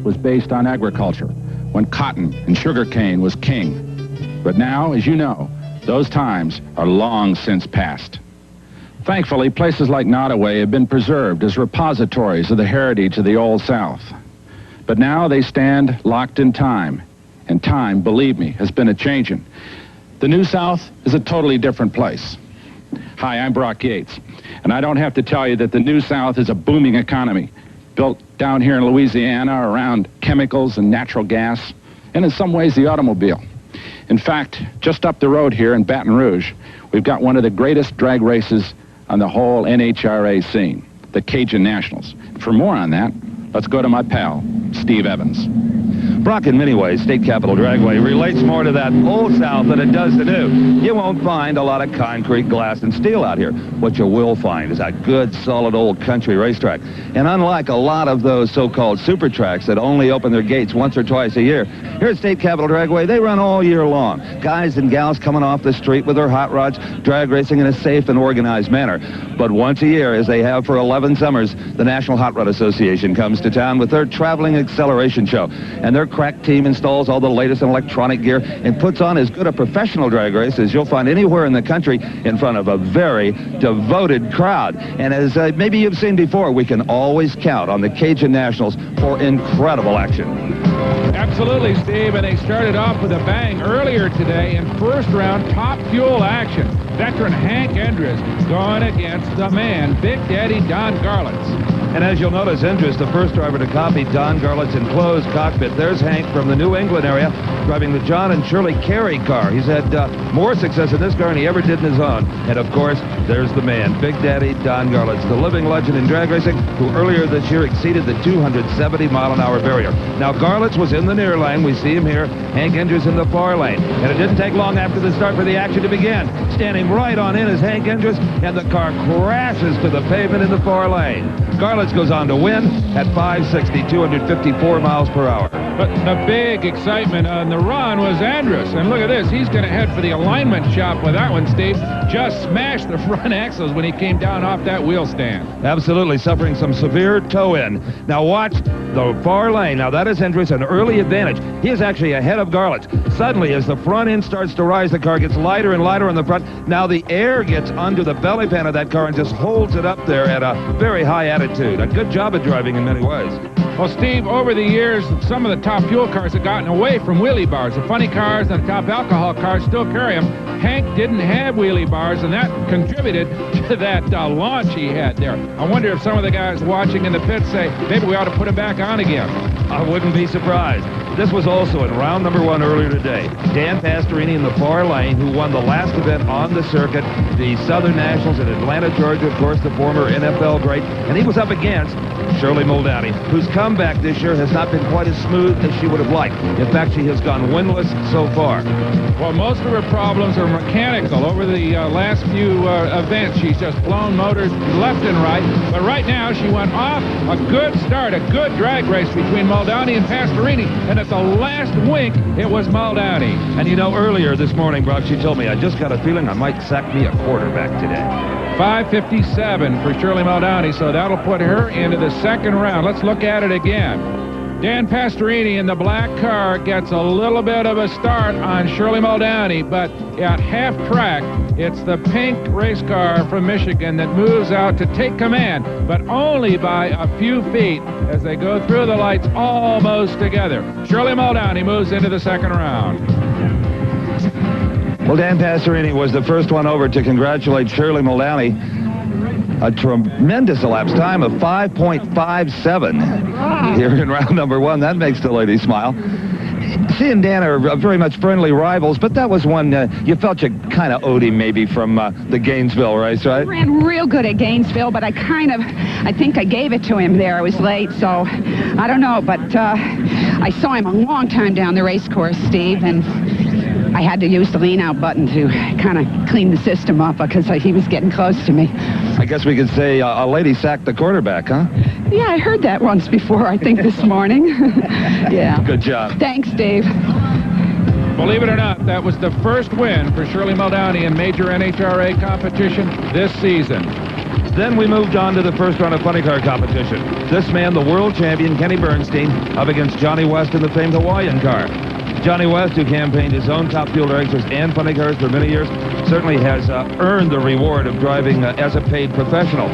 was based on agriculture, when cotton and sugarcane was king. But now, as you know, those times are long since past. Thankfully, places like Nottoway have been preserved as repositories of the heritage of the Old South. But now they stand locked in time, and time, believe me, has been a-changing. The New South is a totally different place. Hi, I'm Brock Yates, and I don't have to tell you that the New South is a booming economy, built down here in Louisiana around chemicals and natural gas, and in some ways the automobile. In fact, just up the road here in Baton Rouge, we've got one of the greatest drag races on the whole NHRA scene, the Cajun Nationals. For more on that, let's go to my pal, Steve Evans. Brock, in many ways, State Capitol Dragway relates more to that Old South than it does to new. You won't find a lot of concrete, glass, and steel out here. What you will find is a good, solid old country racetrack. And unlike a lot of those so-called super tracks that only open their gates once or twice a year, here at State Capitol Dragway, they run all year long. Guys and gals coming off the street with their hot rods, drag racing in a safe and organized manner. But once a year, as they have for 11 summers, the National Hot Rod Association comes to town with their traveling acceleration show. And their crack team installs all the latest in electronic gear and puts on as good a professional drag race as you'll find anywhere in the country in front of a very devoted crowd. And as maybe you've seen before, we can always count on the Cajun Nationals for incredible action. Absolutely, Steve, and they started off with a bang earlier today in first round top fuel action. Veteran Hank Endres going against the man, Big Daddy Don Garlits. And as you'll notice, Endres, the first driver to copy Don Garlits' enclosed cockpit. There's Hank from the New England area driving the John and Shirley Carey car. He's had more success in this car than he ever did in his own. And of course, there's the man, Big Daddy Don Garlits, the living legend in drag racing, who earlier this year exceeded the 270-mile-an-hour barrier. Now, Garlits was in the near lane. We see him here. Hank Endres in the far lane. And it didn't take long after the start for the action to begin. Standing right on in is Hank Endres, and the car crashes to the pavement in the far lane. Garlits goes on to win at 560, 254 miles per hour. But the big excitement on the run was Endres. And look at this. He's going to head for the alignment shop with that one, Steve. Just smashed the front axles when he came down off that wheel stand. Absolutely, suffering some severe toe-in. Now watch the far lane. Now that is Endres, an early advantage. He is actually ahead of Garlits. Suddenly, as the front end starts to rise, the car gets lighter and lighter on the front. Now the air gets under the belly pan of that car and just holds it up there at a very high attitude. A good job of driving in many ways. Well, Steve, over the years, some of the top fuel cars have gotten away from wheelie bars. The funny cars and the top alcohol cars still carry them. Hank didn't have wheelie bars, and that contributed to that launch he had there. I wonder if some of the guys watching in the pits say, maybe we ought to put him back on again. I wouldn't be surprised. This was also in round number 1 earlier today. Dan Pastorini in the far lane, who won the last event on the circuit, the Southern Nationals in Atlanta, Georgia, of course, the former NFL great. And he was up against Shirley Muldowney, whose comeback this year has not been quite as smooth as she would have liked. In fact, she has gone winless so far. Well, most of her problems are mechanical. Over the last few events, she's just blown motors left and right. But right now, she went off a good start, a good drag race between Muldowney and Pastorini. And at the last wink, it was Muldowney. And you know, earlier this morning, Brock, she told me, I just got a feeling I might sack me a quarterback today. 5:57 for Shirley Muldowney, so that'll put her into the second round. Let's look at it again. Dan Pastorini in the black car gets a little bit of a start on Shirley Muldowney, but at half track, it's the pink race car from Michigan that moves out to take command, but only by a few feet as they go through the lights almost together. Shirley Muldowney moves into the second round. Well, Dan Pastorini was the first one over to congratulate Shirley Muldowney. A tremendous elapsed time of 5.57 here in round number 1. That makes the lady smile. She and Dan are very much friendly rivals, but that was one you felt you kind of owed him maybe from the Gainesville race, right? He ran real good at Gainesville, but I think I gave it to him there. I was late, so I don't know, but I saw him a long time down the race course, Steve, and I had to use the lean-out button to kind of clean the system up because he was getting close to me. I guess we could say a lady sacked the quarterback, huh? Yeah, I heard that once before, I think, this morning. Yeah. Good job. Thanks, Dave. Believe it or not, that was the first win for Shirley Muldowney in major NHRA competition this season. Then we moved on to the first round of funny car competition. This man, the world champion, Kenny Bernstein, up against Johnny West in the famed Hawaiian car. Johnny West, who campaigned his own top fuel racers and funny cars for many years, certainly has earned the reward of driving as a paid professional.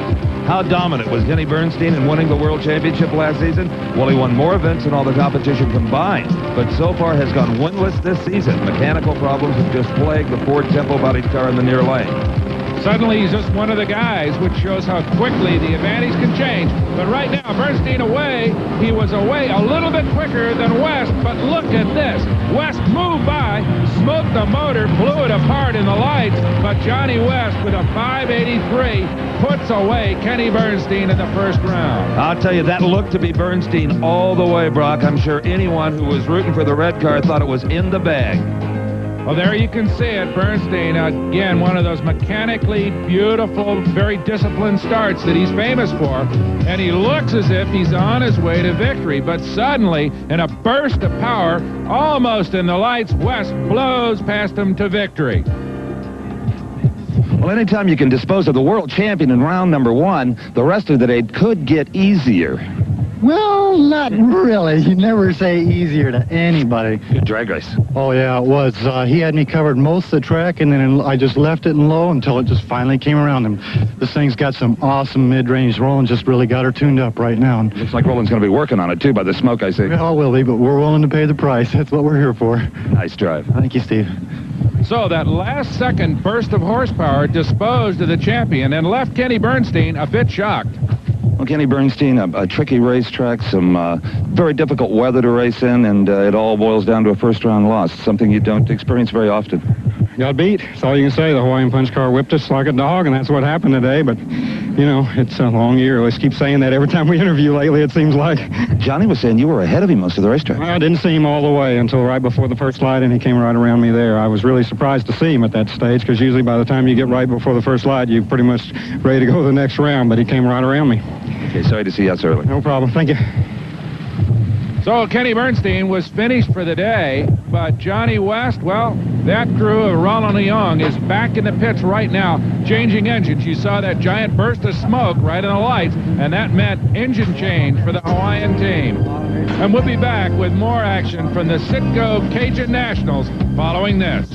How dominant was Kenny Bernstein in winning the World Championship last season? Well, he won more events than all the competition combined, but so far has gone winless this season. Mechanical problems have just plagued the Ford tempo-bodied car in the near lane. Suddenly, he's just one of the guys, which shows how quickly the advantage can change. But right now, Bernstein away. He was away a little bit quicker than West, but look at this. West moved by, smoked the motor, blew it apart in the lights, but Johnny West, with a 583, puts away Kenny Bernstein in the first round. I'll tell you, that looked to be Bernstein all the way, Brock. I'm sure anyone who was rooting for the red car thought it was in the bag. Well, there you can see it. Bernstein, again, one of those mechanically beautiful, very disciplined starts that he's famous for. And he looks as if he's on his way to victory. But suddenly, in a burst of power, almost in the lights, West blows past him to victory. Well, anytime you can dispose of the world champion in round number one, the rest of the day could get easier. Well, not really. You never say easier to anybody. Good drag race. Oh, yeah, it was. He had me covered most of the track, and then I just left it in low until it just finally came around him. This thing's got some awesome mid-range. Roland just really got her tuned up right now. Looks like Roland's going to be working on it, too, by the smoke I see. Well, will be, but we're willing to pay the price. That's what we're here for. Nice drive. Thank you, Steve. So that last second burst of horsepower disposed of the champion and left Kenny Bernstein a bit shocked. Well, Kenny Bernstein, a tricky racetrack, some very difficult weather to race in, and it all boils down to a first-round loss, something you don't experience very often. Got beat. That's all you can say. The Hawaiian Punch car whipped us like a dog, and that's what happened today. But, you know, it's a long year. Let's keep saying that every time we interview lately, it seems like. Johnny was saying you were ahead of him most of the racetrack. Well, I didn't see him all the way until right before the first light, and he came right around me there. I was really surprised to see him at that stage, because usually by the time you get right before the first light, you're pretty much ready to go to the next round, but he came right around me. Okay, sorry to see you out so early. No problem. Thank you. So Kenny Bernstein was finished for the day, but Johnny West, well, that crew of Roland Young is back in the pits right now, changing engines. You saw that giant burst of smoke right in the lights, and that meant engine change for the Hawaiian team. And we'll be back with more action from the Citgo Cajun Nationals following this.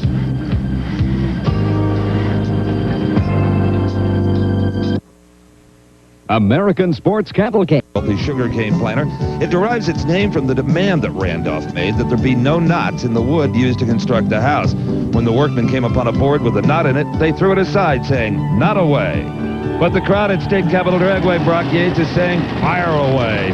American Sports Cavalcade. The sugarcane planter. It derives its name from the demand that Randolph made that there be no knots in the wood used to construct the house. When the workmen came upon a board with a knot in it, they threw it aside, saying, "Not away." But the crowd at State Capitol Dragway, Brock Yates, is saying, "Fire away."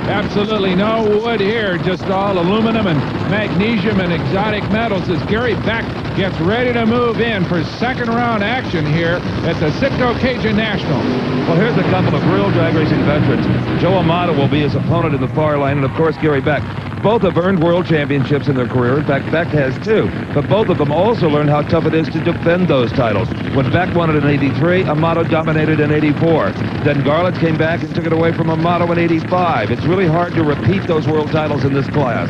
Absolutely no wood here, just all aluminum and magnesium and exotic metals as Gary Beck gets ready to move in for second round action here at the Citgo Cajun National. Well, here's a couple of real drag racing veterans. Joe Amato will be his opponent in the far lane, and of course Gary Beck. Both have earned world championships in their career. In fact, Beck has too. But both of them also learned how tough it is to defend those titles. When Beck won it in '83, Amato dominated in '84. Then Garlits came back and took it away from Amato in '85. It's really hard to repeat those world titles in this class.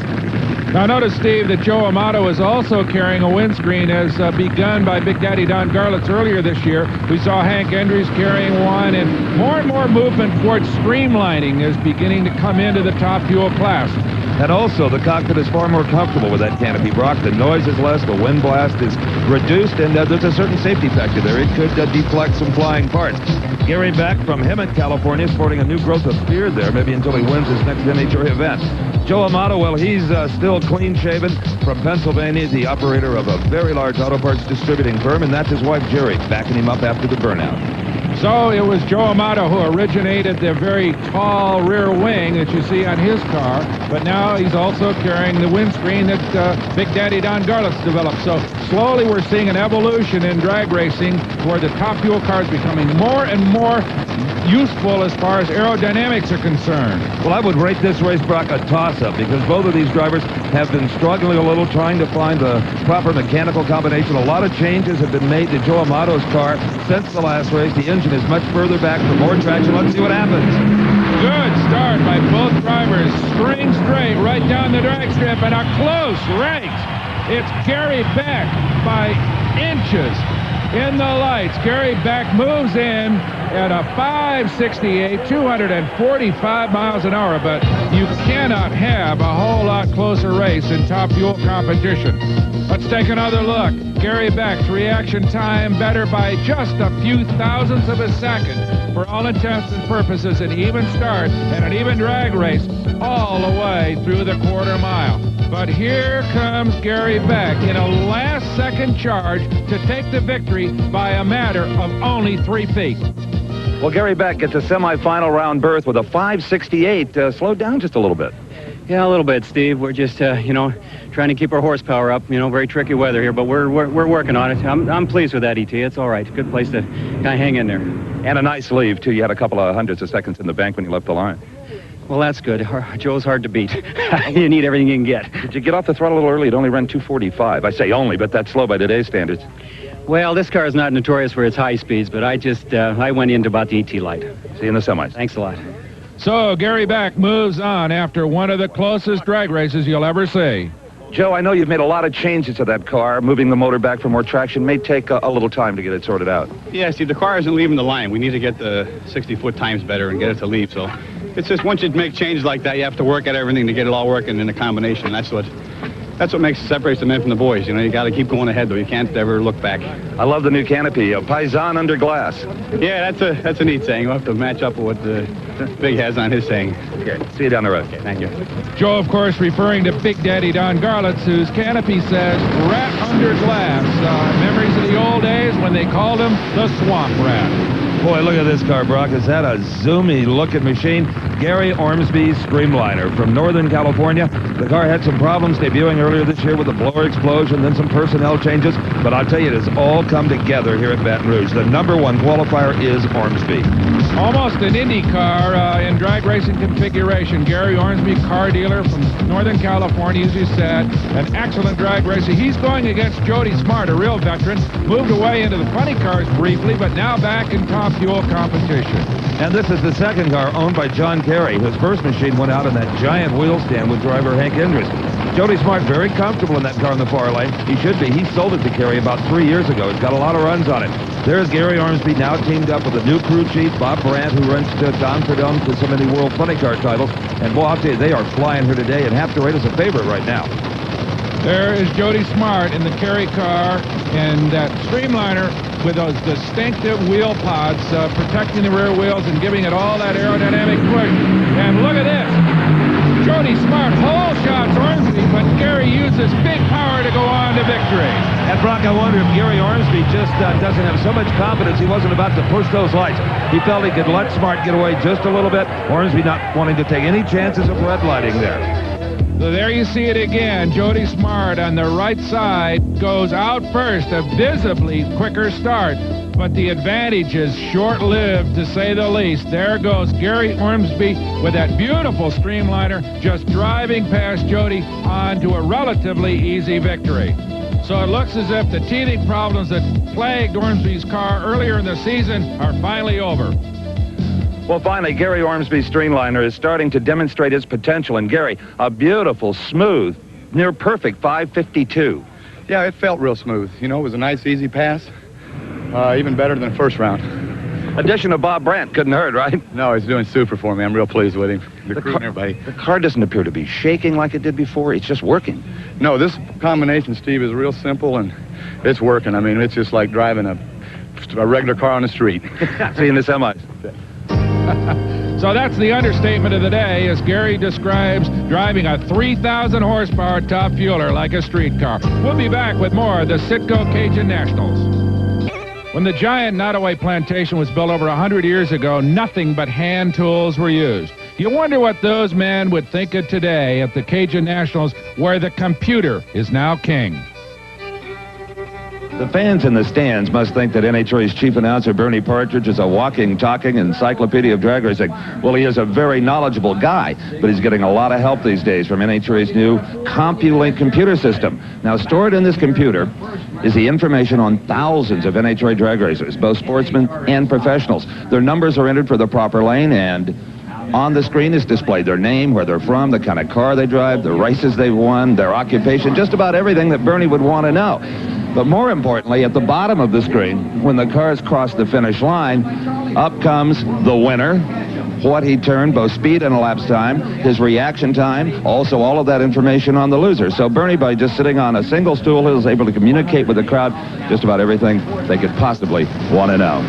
Now notice, Steve, that Joe Amato is also carrying a windscreen as begun by Big Daddy Don Garlits earlier this year. We saw Hank Endries carrying one, and more movement towards streamlining is beginning to come into the top fuel class. And also, the cockpit is far more comfortable with that canopy, Brock. The noise is less, the wind blast is reduced, and there's a certain safety factor there. It could deflect some flying parts. Gary Beck from Hemet, California, sporting a new growth of beard there, maybe until he wins his next NHRA event. Joe Amato, well, he's still clean-shaven from Pennsylvania, the operator of a very large auto parts distributing firm, and that's his wife, Jerry, backing him up after the burnout. So it was Joe Amato who originated the very tall rear wing that you see on his car, but now he's also carrying the windscreen that Big Daddy Don Garlits developed. So slowly we're seeing an evolution in drag racing where the top fuel cars becoming more and more useful as far as aerodynamics are concerned. Well, I would rate this race, Brock, a toss-up because both of these drivers have been struggling a little trying to find the proper mechanical combination. A lot of changes have been made to Joe Amato's car since the last race. The engine is much further back for more traction. Let's see what happens. Good start by both drivers. String straight right down the drag strip and a close race. It's Gary Beck by inches in the lights. Gary Beck moves in at a 568, 245 miles an hour, but you cannot have a whole lot closer race in top fuel competition. Let's take another look. Gary Beck's reaction time better by just a few thousandths of a second. For all intents and purposes, an even start and an even drag race all the way through the quarter mile. But here comes Gary Beck in a last-second charge to take the victory by a matter of only 3 feet. Well, Gary Beck gets a semifinal round berth with a 568. Slowed down just a little bit. Yeah, a little bit, Steve. We're just, you know, trying to keep our horsepower up. You know, very tricky weather here, but we're working on it. I'm pleased with that, ET. It's all right. Good place to kind of hang in there. And a nice leave, too. You had a couple of hundreds of seconds in the bank when you left the line. Well, that's good. Joe's hard to beat. You need everything you can get. Did you get off the throttle a little early? It only ran 245. I say only, but that's slow by today's standards. Well, this car is not notorious for its high speeds, but I went into about the ET light. See you in the semis. Thanks a lot. So Gary Beck moves on after one of the closest drag races you'll ever see. Joe, I know you've made a lot of changes to that car. Moving the motor back for more traction may take a little time to get it sorted out. Yeah, see, the car isn't leaving the line. We need to get the 60-foot times better and get it to leave. So it's just once you make changes like that, you have to work at everything to get it all working in a combination. That's what separates the men from the boys. You know, you got to keep going ahead, though. You can't ever look back. I love the new canopy, a Paisan under glass. Yeah, that's a neat saying. We'll have to match up with what the Big has on his saying. Okay, see you down the road. Okay, thank you. Joe, of course, referring to Big Daddy Don Garlits, whose canopy says rat under glass. Memories of the old days when they called him the Swamp Rat. Boy, look at this car, Brock. Is that a zoomy-looking machine? Gary Ormsby's Streamliner from Northern California. The car had some problems debuting earlier this year with a blower explosion, then some personnel changes. But I'll tell you, it has all come together here at Baton Rouge. The #1 qualifier is Ormsby. Almost an Indy car in drag racing configuration. Gary Ormsby, car dealer from Northern California, as you said. An excellent drag racer. He's going against Jody Smart, a real veteran. Moved away into the funny cars briefly, but now back in top fuel competition. And this is the second car owned by John Kerry, whose first machine went out in that giant wheel stand with driver Hank Indris. Jody Smart very comfortable in that car in the far lane. He should be. He sold it to Kerry about 3 years ago. It's got a lot of runs on it. There's Gary Ormsby now teamed up with a new crew chief, Bob Brandt, who runs to Don Perdome to so many World Funny Car titles. And boy, I'll tell you, they are flying here today and have to rate as a favorite right now. There is Jody Smart in the Kerry car and that Streamliner with those distinctive wheel pods protecting the rear wheels and giving it all that aerodynamic push. And look at this. Jody Smart whole shots Ormsby, but Gary uses big power to go on to victory. And Brock, I wonder if Gary Ormsby just doesn't have so much confidence he wasn't about to push those lights. He felt he could let Smart get away just a little bit. Ormsby not wanting to take any chances of red lighting there. So there you see it again. Jody Smart on the right side goes out first, a visibly quicker start. But the advantage is short-lived, to say the least. There goes Gary Ormsby with that beautiful Streamliner, just driving past Jody on to a relatively easy victory. So it looks as if the teething problems that plagued Ormsby's car earlier in the season are finally over. Well, finally, Gary Ormsby's Streamliner is starting to demonstrate its potential. And Gary, a beautiful, smooth, near perfect 552. Yeah, it felt real smooth. You know, it was a nice, easy pass. Even better than the first round. Addition of Bob Brandt couldn't hurt, right? No, he's doing super for me. I'm real pleased with him. Everybody. The car doesn't appear to be shaking like it did before. It's just working. No, this combination, Steve, is real simple, and it's working. I mean, it's just like driving a regular car on the street. See you in the semis. So that's the understatement of the day, as Gary describes driving a 3,000 horsepower top fueler like a street car. We'll be back with more of the Citgo Cajun Nationals. When the giant Nottoway plantation was built over 100 years ago, nothing but hand tools were used. You wonder what those men would think of today at the Cajun Nationals, where the computer is now king. The fans in the stands must think that NHRA's chief announcer, Bernie Partridge, is a walking, talking encyclopedia of drag racing. Well, he is a very knowledgeable guy, but he's getting a lot of help these days from NHRA's new CompuLink computer system. Now, stored in this computer is the information on thousands of NHRA drag racers, both sportsmen and professionals. Their numbers are entered for the proper lane, and on the screen is displayed their name, where they're from, the kind of car they drive, the races they've won, their occupation, just about everything that Bernie would want to know. But more importantly, at the bottom of the screen, when the cars cross the finish line, up comes the winner, what he turned, both speed and elapsed time, his reaction time, also all of that information on the loser. So Bernie, by just sitting on a single stool, he was able to communicate with the crowd just about everything they could possibly want to know.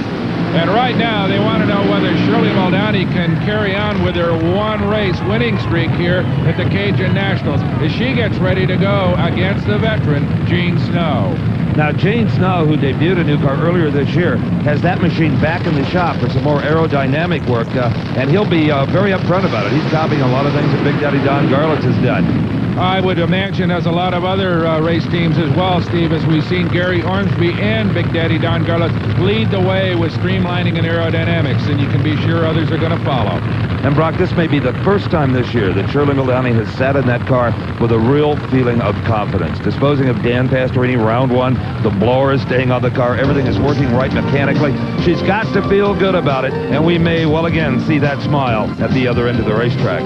And right now, they want to know whether Shirley Muldowney can carry on with her one-race winning streak here at the Cajun Nationals as she gets ready to go against the veteran, Gene Snow. Now, Gene Snow, who debuted a new car earlier this year, has that machine back in the shop for some more aerodynamic work, and he'll be very upfront about it. He's copying a lot of things that Big Daddy Don Garlits has done. I would imagine as a lot of other race teams as well, Steve, as we've seen Gary Ormsby and Big Daddy Don Garlits lead the way with streamlining and aerodynamics, and you can be sure others are going to follow. And Brock, this may be the first time this year that Shirley Muldowney has sat in that car with a real feeling of confidence. Disposing of Dan Pastorini round one, the blower is staying on the car, everything is working right mechanically. She's got to feel good about it, and we may well again see that smile at the other end of the racetrack.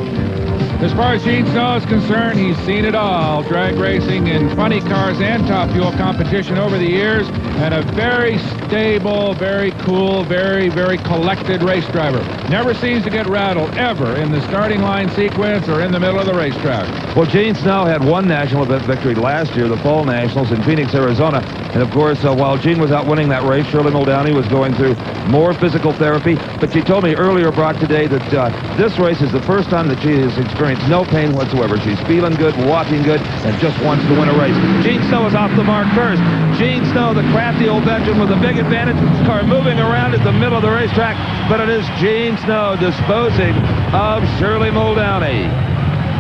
As far as Gene Snow is concerned, he's seen it all. Drag racing in funny cars and top fuel competition over the years, and a very stable, very cool, very, very collected race driver. Never seems to get rattled, ever, in the starting line sequence or in the middle of the racetrack. Well, Gene Snow had one national event victory last year, the Fall Nationals in Phoenix, Arizona. And, of course, while Gene was out winning that race, Shirley Muldowney was going through more physical therapy. But she told me earlier, Brock, today that this race is the first time that she has experienced no pain whatsoever. She's feeling good, walking good, and just wants to win a race. Gene Snow is off the mark first. Gene Snow, the crafty old veteran with a big advantage, with his car moving around at the middle of the racetrack. But it is Gene Snow disposing of Shirley Muldowney.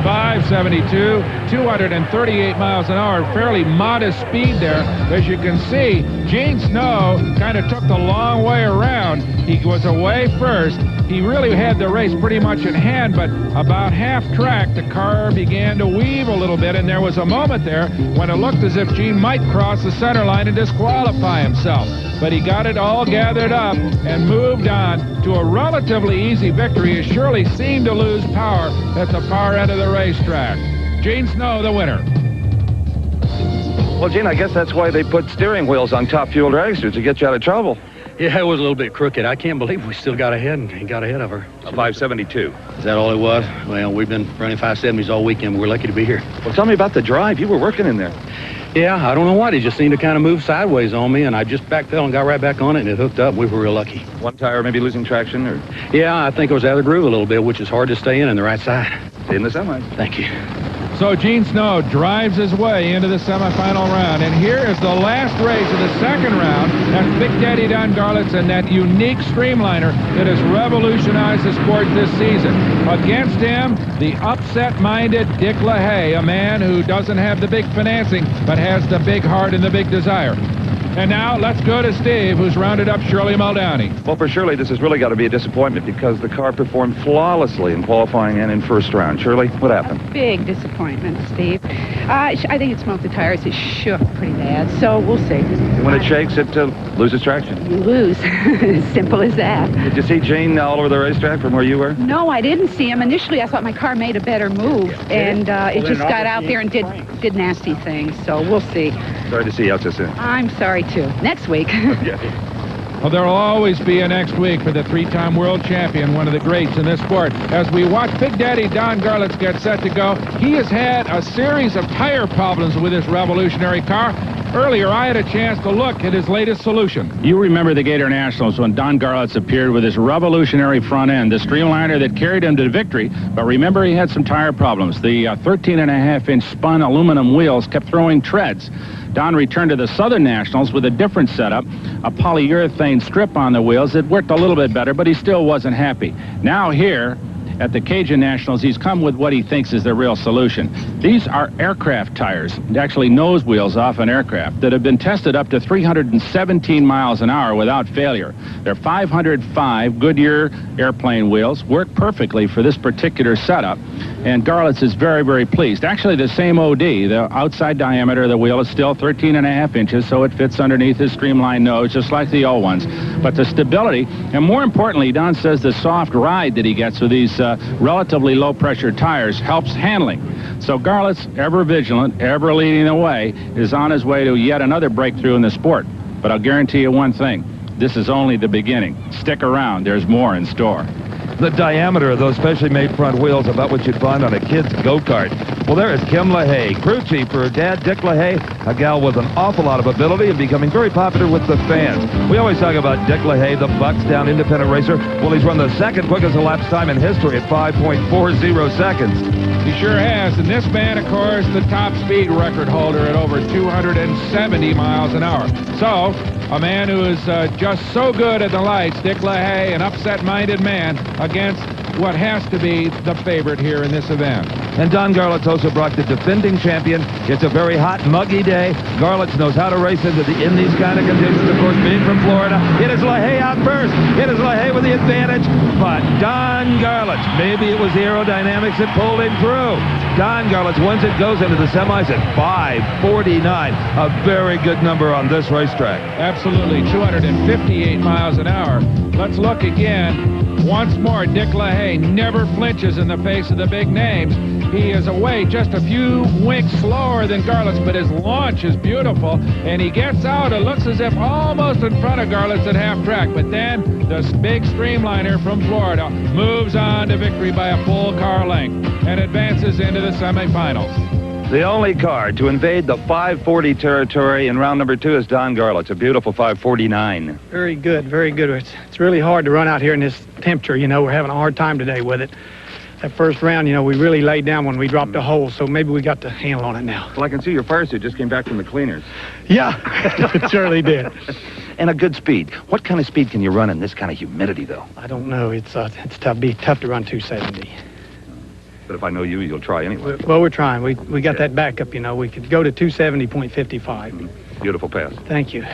572, 238 miles an hour, fairly modest speed there. As you can see, Gene Snow kind of took the long way around. He was away first. He really had the race pretty much in hand, but about half track, the car began to weave a little bit, and there was a moment there when it looked as if Gene might cross the center line and disqualify himself. But he got it all gathered up and moved on to a relatively easy victory as Shirley seemed to lose power at the far end of the racetrack. Gene Snow, the winner. Well, Gene, I guess that's why they put steering wheels on top fuel dragsters, to get you out of trouble. Yeah, it was a little bit crooked. I can't believe we still got ahead and got ahead of her. A 572. Is that all it was? Well, we've been running 570s all weekend. We're lucky to be here. Well, tell me about the drive. You were working in there. Yeah, I don't know what. It just seemed to kind of move sideways on me, and I just backpedaled and got right back on it, and it hooked up. We were real lucky. One tire maybe losing traction? Or? Yeah, I think it was out of the groove a little bit, which is hard to stay in the right side. Stay in the semi. Thank you. So Gene Snow drives his way into the semifinal round. And here is the last race of the second round. That's Big Daddy Don Garlits and that unique Streamliner that has revolutionized the sport this season. Against him, the upset-minded Dick LaHaye, a man who doesn't have the big financing, but has the big heart and the big desire. And now let's go to Steve, who's rounded up Shirley Muldowney. Well, for Shirley, this has really got to be a disappointment because the car performed flawlessly in qualifying and in first round. Shirley, what happened? Big disappointment, Steve. I think it smoked the tires. It shook pretty bad, so we'll see. When it shakes, it loses traction. You lose. Simple as that. Did you see Gene all over the racetrack from where you were? No, I didn't see him. Initially, I thought my car made a better move, and it just got out there and did nasty things, so we'll see. Sorry to see you out so soon. I'm sorry, too. Next week. Well, there will always be a next week for the three-time world champion, one of the greats in this sport. As we watch Big Daddy Don Garlits get set to go, he has had a series of tire problems with his revolutionary car. Earlier, I had a chance to look at his latest solution. You remember the Gator Nationals when Don Garlits appeared with his revolutionary front end, the Streamliner that carried him to victory. But remember, he had some tire problems. The 13.5-inch spun aluminum wheels kept throwing treads. Don returned to the Southern Nationals with a different setup, a polyurethane strip on the wheels. It worked a little bit better, but he still wasn't happy. Now here at the Cajun Nationals, he's come with what he thinks is the real solution. These are aircraft tires, actually nose wheels off an aircraft, that have been tested up to 317 miles an hour without failure. They're 505 Goodyear airplane wheels, work perfectly for this particular setup, and Garlits is very, very pleased. Actually, the same OD, the outside diameter of the wheel is still 13.5 inches, so it fits underneath his streamlined nose, just like the old ones. But the stability, and more importantly, Don says the soft ride that he gets with these relatively low-pressure tires helps handling. So Garlits, ever vigilant, ever leading the way, is on his way to yet another breakthrough in the sport. But I'll guarantee you one thing. This is only the beginning. Stick around. There's more in store. The diameter of those specially made front wheels, about what you'd find on a kid's go-kart. Well, there is Kim LaHaye, crew chief for her dad, Dick LaHaye, a gal with an awful lot of ability and becoming very popular with the fans. We always talk about Dick LaHaye, the Buckstown independent racer. Well, he's run the second quickest elapsed time in history at 5.40 seconds. He sure has. And this man, of course, the top speed record holder at over 270 miles an hour. So, a man who is just so good at the lights, Dick LaHaye, an upset-minded man, against what has to be the favorite here in this event. And Don Garlits also brought the defending champion. It's a very hot, muggy day. Garlits knows how to race in these kind of conditions. Of course, being from Florida, it is LaHaye out first. It is LaHaye with the advantage. But Don Garlits, maybe it was the aerodynamics that pulled him through. Don Garlits, once it goes into the semis at 5:49, a very good number on this racetrack. Absolutely, 258 miles an hour. Let's look again. Once more, Dick LaHaye never flinches in the face of the big names. He is away just a few winks slower than Garlits, but his launch is beautiful, and he gets out. It looks as if almost in front of Garlits at half track, but then the big Streamliner from Florida moves on to victory by a full car length and advances into the semifinals. The only car to invade the 540 territory in round number 2 is Don Garlits, a beautiful 549. Very good, very good. It's really hard to run out here in this temperature. You know, we're having a hard time today with it. That first round, you know, we really laid down when we dropped the hole, so maybe we got the handle on it now. Well, I can see your fire suit just came back from the cleaners. Yeah, it surely did. And a good speed. What kind of speed can you run in this kind of humidity, though? I don't know. It's tough to run 270. But if I know you, you'll try anyway. Well, we're trying. We got that backup, you know. We could go to 270.55. Beautiful pass. Thank you.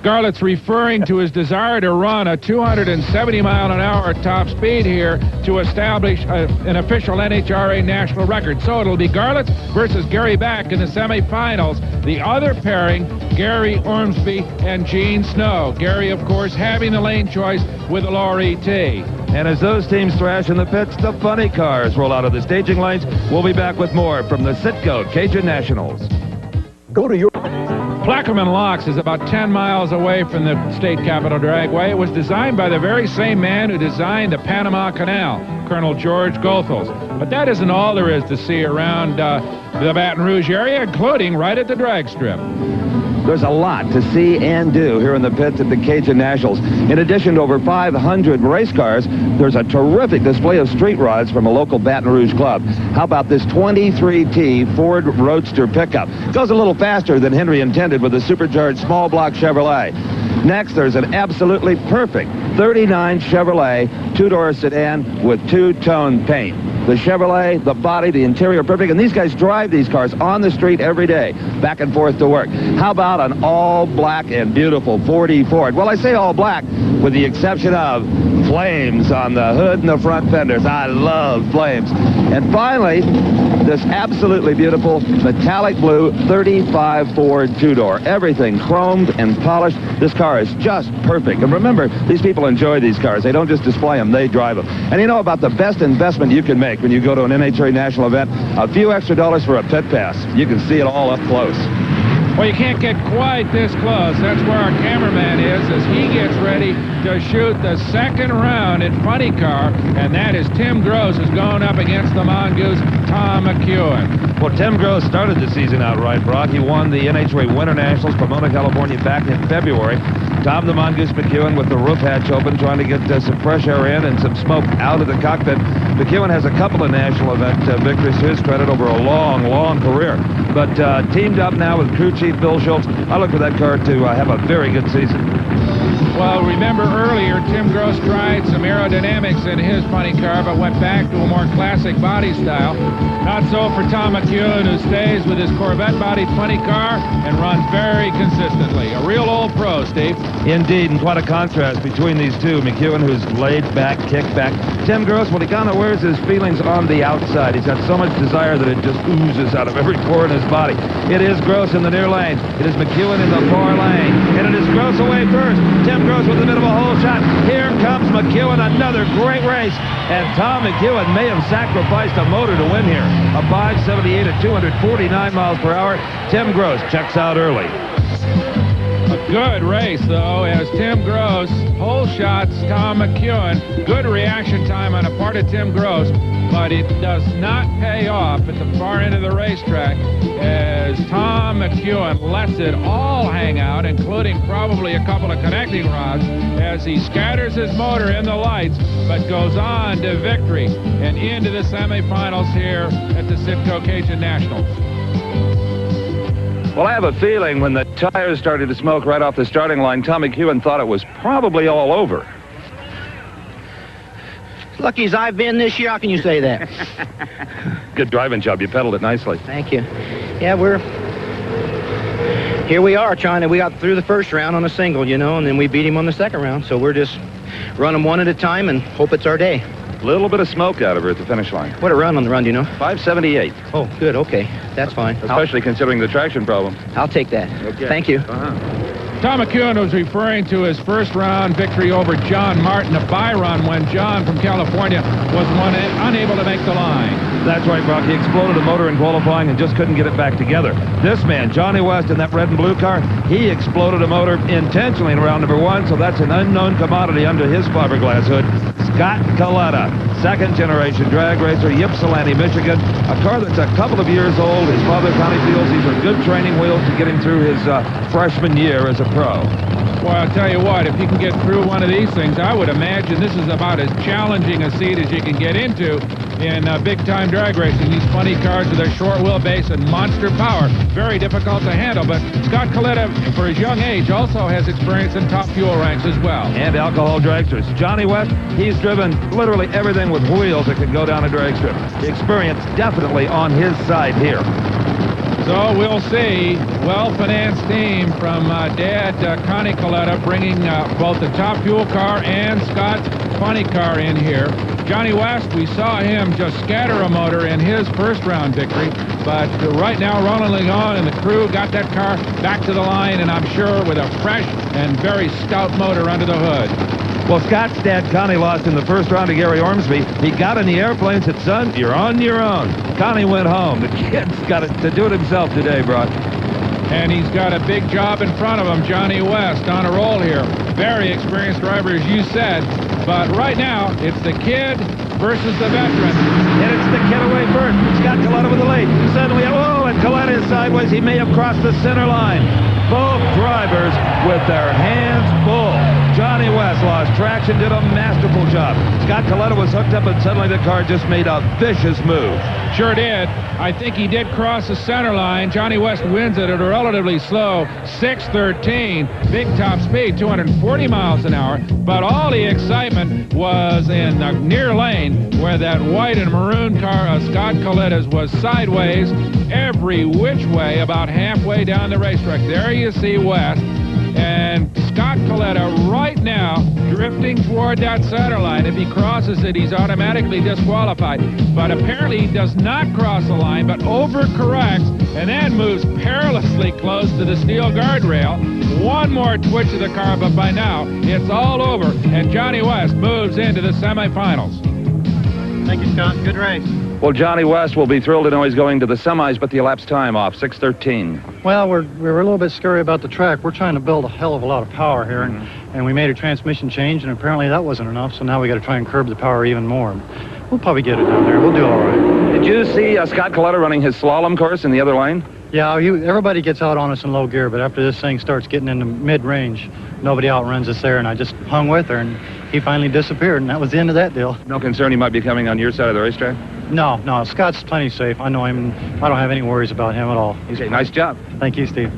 Garlits referring to his desire to run a 270-mile-an-hour top speed here to establish an official NHRA national record. So it'll be Garlits versus Gary Back in the semifinals. The other pairing, Gary Ormsby and Gene Snow. Gary, of course, having the lane choice with the lower ET. And as those teams thrash in the pits, the funny cars roll out of the staging lanes. We'll be back with more from the Citgo Cajun Nationals. Go to your... Plaquemine Locks is about 10 miles away from the state capitol dragway. It was designed by the very same man who designed the Panama Canal, Colonel George Goethals. But that isn't all there is to see around the Baton Rouge area, including right at the drag strip. There's a lot to see and do here in the pits at the Cajun Nationals. In addition to over 500 race cars, there's a terrific display of street rods from a local Baton Rouge club. How about this 23T Ford Roadster pickup? Goes a little faster than Henry intended with a supercharged small block Chevrolet. Next, there's an absolutely perfect 39 Chevrolet two-door sedan with two-tone paint. The Chevrolet, the body, the interior, perfect. And these guys drive these cars on the street every day, back and forth to work. How about an all-black and beautiful 40 Ford? Well, I say all black with the exception of flames on the hood and the front fenders. I love flames. And finally, this absolutely beautiful metallic blue 35 Ford two-door. Everything chromed and polished. This car is just perfect. And remember, these people enjoy these cars. They don't just display them, they drive them. And you know about the best investment you can make when you go to an NHRA national event? A few extra dollars for a pit pass. You can see it all up close. Well, you can't get quite this close. That's where our cameraman is as he gets ready to shoot the second round in Funny Car, and that is Tim Gross, who's going up against the Mongoose, Tom McEwen. Well, Tim Gross started the season out right, Brock. He won the NHRA Winter Nationals, Pomona, California, back in February. Tom the Mongoose McEwen with the roof hatch open, trying to get some fresh air in and some smoke out of the cockpit. McEwen has a couple of national event victories to his credit over a long, long career. But teamed up now with crew chief Bill Schultz. I look for that car to have a very good season. Well, remember earlier, Tim Gross tried some aerodynamics in his Funny Car, but went back to a more classic body style. Not so for Tom McEwen, who stays with his Corvette-bodied Funny Car and runs very consistently. A real old pro, Steve. Indeed, and quite a contrast between these two. McEwen, who's laid back, kicked back. Tim Gross, well, he kind of wears his feelings on the outside. He's got so much desire that it just oozes out of every pore in his body. It is Gross in the near lane. It is McEwen in the far lane. And it is Gross away first. Tim Gross Gross with a bit of a hole shot. Here comes McEwen, another great race. And Tom McEwen may have sacrificed a motor to win here. A 578 at 249 miles per hour. Tim Gross checks out early. A good race, though, as Tim Gross hole shots Tom McEwen. Good reaction time on the part of Tim Gross, but it does not pay off at the far end of the racetrack as Tom McEwen lets it all hang out, including probably a couple of connecting rods, as he scatters his motor in the lights, but goes on to victory and into the semifinals here at the Citgo Cajun Nationals. Well, I have a feeling when the tires started to smoke right off the starting line, Tom McEwen thought it was probably all over. Lucky as I've been this year, how can you say that? Good driving job. You pedaled it nicely. Thank you. Yeah, here we are we got through the first round on a single, you know, and then we beat him on the second round. So we're just running one at a time and hope it's our day. A little bit of smoke out of her at the finish line. What a run on the run, do you know? 578. Oh, good. Okay. That's fine. Especially considering the traction problem. I'll take that. Okay. Thank you. Tom McEwen was referring to his first round victory over John Martin, a bye run when John from California was unable to make the line. That's right, Brock. He exploded a motor in qualifying and just couldn't get it back together. This man, Johnny West, in that red and blue car, he exploded a motor intentionally in round number 1, so that's an unknown commodity under his fiberglass hood. Scott Coletta, second-generation drag racer, Ypsilanti, Michigan, a car that's a couple of years old. His father, Connie, feels these are good training wheels to get him through his freshman year as a pro. Well, I'll tell you what, if you can get through one of these things, I would imagine this is about as challenging a seat as you can get into in big-time drag racing. These funny cars with their short wheelbase and monster power, very difficult to handle. But Scott Coletta, for his young age, also has experience in top fuel ranks as well. And alcohol dragsters. Johnny West, he's driven literally everything with wheels that can go down a drag strip. The experience definitely on his side here. So we'll see. Well-financed team from Dad Connie Coletta bringing both the top fuel car and Scott's funny car in here. Johnny West, we saw him just scatter a motor in his first round victory, but right now rolling on, and the crew got that car back to the line, and I'm sure with a fresh and very stout motor under the hood. Well, Scott's dad, Connie, lost in the first round to Gary Ormsby. He got in the airplane and said, son, you're on your own. Connie went home. The kid's got to do it himself today, Brock. And he's got a big job in front of him, Johnny West, on a roll here. Very experienced driver, as you said. But right now, it's the kid versus the veteran. And it's the kid away first. Scott Coletta with the lead. Suddenly, oh, and Coletta is sideways. He may have crossed the center line. Both drivers with their hands full. Johnny West lost traction, did a masterful job. Scott Coletta was hooked up, and suddenly the car just made a vicious move. Sure did. I think he did cross the center line. Johnny West wins it at a relatively slow 6:13. Big top speed, 240 miles an hour. But all the excitement was in the near lane where that white and maroon car of Scott Coletta's was sideways every which way about halfway down the racetrack. There you see West. And Scott Coletta right now drifting toward that center line. If he crosses it, he's automatically disqualified. But apparently he does not cross the line, but overcorrects and then moves perilously close to the steel guardrail. One more twitch of the car, but by now it's all over. And Johnny West moves into the semifinals. Thank you, Scott. Good race. Well, Johnny West will be thrilled to know he's going to the semis, but the elapsed time off, 6:13. Well, we're a little bit scary about the track. We're trying to build a hell of a lot of power here, and we made a transmission change, and apparently that wasn't enough, so now we got to try and curb the power even more. We'll probably get it down there. We'll do all right. Did you see Scott Coletta running his slalom course in the other lane? Yeah, everybody gets out on us in low gear, but after this thing starts getting into mid-range, nobody outruns us there, and I just hung with her, and he finally disappeared, and that was the end of that deal. No concern he might be coming on your side of the racetrack? No, Scott's plenty safe. I know him. I don't have any worries about him at all. Okay, nice job. Thank you, Steve.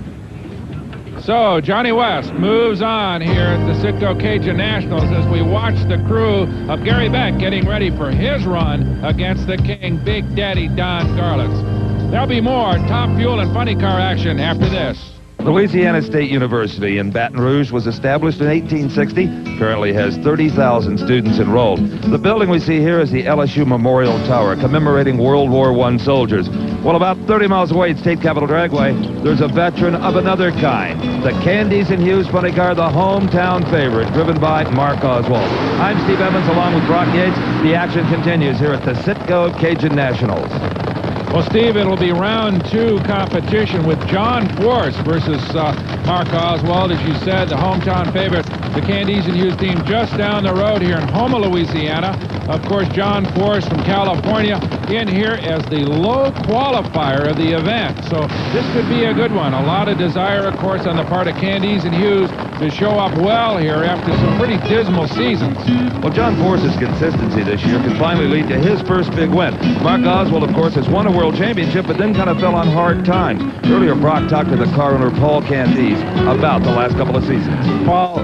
So Johnny West moves on here at the Citgo Cajun Nationals as we watch the crew of Gary Beck getting ready for his run against the King, Big Daddy Don Garlits. There'll be more top fuel and funny car action after this. Louisiana State University in Baton Rouge was established in 1860. Currently has 30,000 students enrolled. The building we see here is the LSU Memorial Tower, commemorating World War I soldiers. Well, about 30 miles away at State Capitol Dragway, there's a veteran of another kind. The Candies and Hughes Funny Car, the hometown favorite, driven by Mark Oswald. I'm Steve Evans, along with Brock Yates. The action continues here at the Citgo Cajun Nationals. Well, Steve, it'll be round 2 competition with John Force versus Mark Oswald. As you said, the hometown favorite, the Candies and Hughes team just down the road here in Houma, Louisiana. Of course, John Force from California in here as the low qualifier of the event. So this could be a good one. A lot of desire, of course, on the part of Candies and Hughes to show up well here after some pretty dismal seasons. Well, John Force's consistency this year could finally lead to his first big win. Mark Oswald, of course, has won a World Championship, but then kind of fell on hard times. Earlier, Brock talked to the car owner, Paul Candies, about the last couple of seasons. Paul,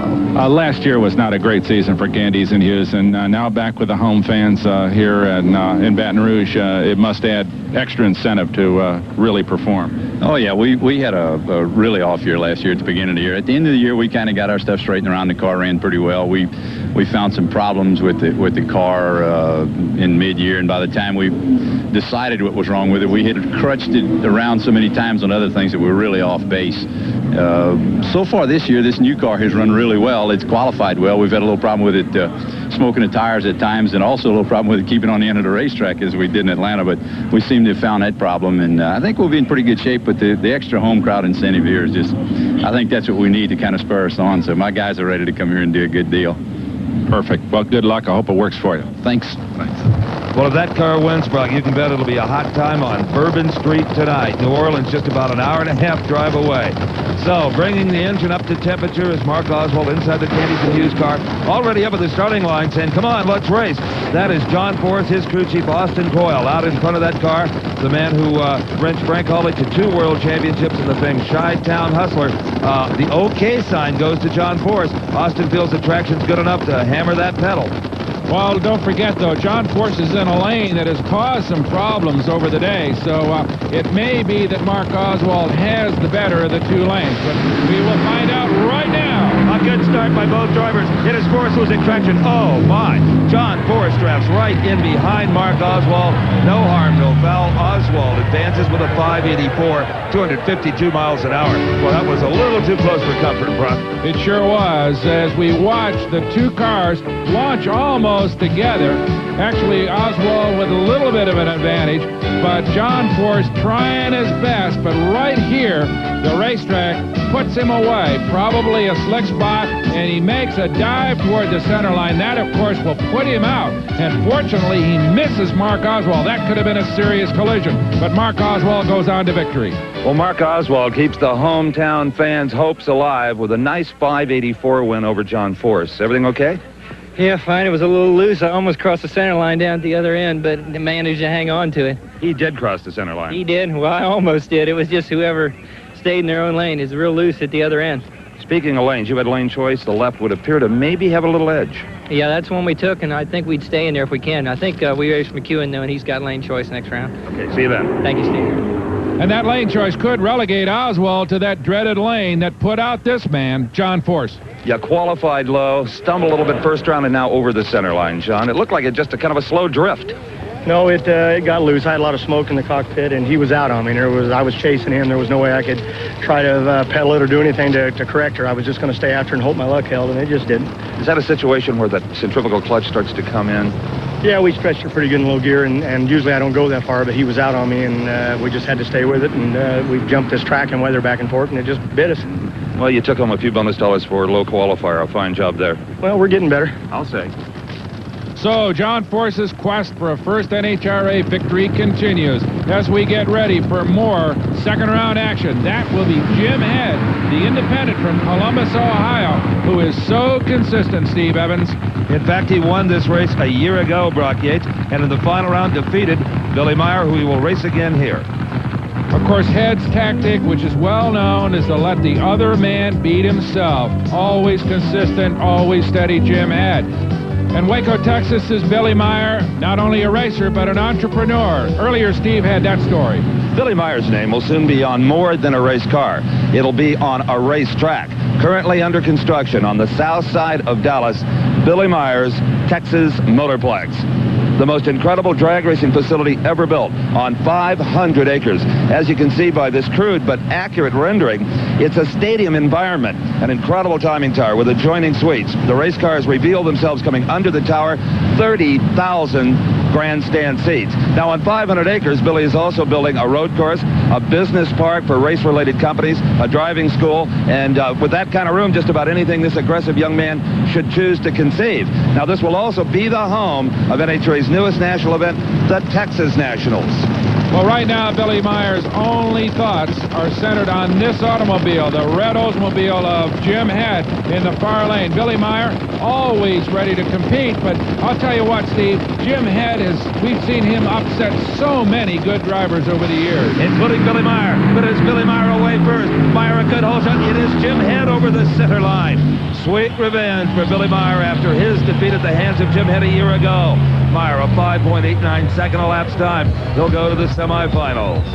last year was not a great season for Candies and Hughes, and now back with the home fans here in Baton Rouge, it must add extra incentive to really perform. Oh, yeah, we had a really off year last year at the beginning of the year. At the end of the year, we kind of got our stuff straightened around. The car ran pretty well. We found some problems with the car in mid-year, and by the time we decided what was wrong with it, we had crutched it around so many times on other things that we were really off base. So far this year, this new car has run really well. It's qualified well. We've had a little problem with it smoking the tires at times, and also a little problem with it keeping on the end of the racetrack as we did in Atlanta, but we seem to have found that problem, and I think we'll be in pretty good shape. But the extra home crowd incentive here is just, I think that's what we need to kind of spur us on. So my guys are ready to come here and do a good deal. Perfect. Well, good luck. I hope it works for you. Thanks. Well, if that car wins, Brock, you can bet it'll be a hot time on Bourbon Street tonight. New Orleans, just about an hour-and-a-half drive away. So, bringing the engine up to temperature is Mark Oswald inside the Candies and Hughes car, already up at the starting line, saying, come on, let's race. That is John Force, his crew chief, Austin Coyle, out in front of that car. The man who wrenched Frank Hawley to 2 world championships in the famed Chi-Town Hustler. The OK sign goes to John Force. Austin feels the traction's good enough to hammer that pedal. Well, don't forget, though, John Force is in a lane that has caused some problems over the day, so it may be that Mark Oswald has the better of the 2 lanes, but we will find out right now. A good start by both drivers. It is Force losing traction. Oh, my. John Force drafts right in behind Mark Oswald. No harm, no foul. Oswald advances with a 584, 252 miles an hour. Well, that was a little too close for comfort, Brock. It sure was, as we watched the 2 cars launch almost together. Actually, Oswald with a little bit of an advantage, but John Force trying his best, but right here, the racetrack puts him away. Probably a slick spot, and he makes a dive toward the center line. That, of course, will put him out, and fortunately, he misses Mark Oswald. That could have been a serious collision, but Mark Oswald goes on to victory. Well, Mark Oswald keeps the hometown fans' hopes alive with a nice 584 win over John Force. Everything okay? Yeah, fine. It was a little loose. I almost crossed the center line down at the other end, but managed to hang on to it. He did cross the center line. He did. Well, I almost did. It was just whoever stayed in their own lane. It's real loose at the other end. Speaking of lanes, you had lane choice. The left would appear to maybe have a little edge. Yeah, that's one we took, and I think we'd stay in there if we can. I think we raced McEwen, though, and he's got lane choice next round. Okay, see you then. Thank you, Steve. And that lane choice could relegate Oswald to that dreaded lane that put out this man, John Force. Yeah, qualified low, stumbled a little bit first round, and now over the center line, John. It looked like it just a kind of a slow drift. No, it got loose. I had a lot of smoke in the cockpit, and he was out on me. I was chasing him. There was no way I could try to pedal it or do anything to correct her. I was just going to stay after and hope my luck held, and it just didn't. Is that a situation where the centrifugal clutch starts to come in? Yeah, we stretched her pretty good in low gear, and usually I don't go that far, but he was out on me, and we just had to stay with it, and we jumped this track and weather back and forth, and it just bit us. Well, you took home a few bonus dollars for low qualifier. A fine job there. Well, we're getting better. I'll say. So John Force's quest for a first NHRA victory continues as we get ready for more second round action. That will be Jim Head, the independent from Columbus, Ohio, who is so consistent, Steve Evans. In fact, he won this race a year ago, Brock Yates, and in the final round defeated Billy Meyer, who he will race again here. Of course, Head's tactic, which is well known, is to let the other man beat himself. Always consistent, always steady Jim Head. And Waco, Texas is Billy Meyer, not only a racer, but an entrepreneur. Earlier, Steve had that story. Billy Meyer's name will soon be on more than a race car. It'll be on a racetrack. Currently under construction on the south side of Dallas, Billy Meyer's Texas Motorplex. The most incredible drag racing facility ever built on 500 acres. As you can see by this crude but accurate rendering, it's a stadium environment, an incredible timing tower with adjoining suites. The race cars reveal themselves coming under the tower, 30,000 grandstand seats. Now on 500 acres, Billy is also building a road course, a business park for race-related companies, a driving school, and with that kind of room, just about anything this aggressive young man should choose to conceive. Now this will also be the home of NHRA's newest national event, the Texas Nationals. Well, right now, Billy Meyer's only thoughts are centered on this automobile, the red Oldsmobile of Jim Head in the far lane. Billy Meyer always ready to compete, but I'll tell you what, Steve, Jim Head we've seen him upset so many good drivers over the years. Including Billy Meyer, but it's Billy Meyer away first. Meyer a good hold shot. It is Jim Head over the center line. Sweet revenge for Billy Meyer after his defeat at the hands of Jim Head a year ago. Meyer a 5.89 second elapsed time. He'll go to the semifinals.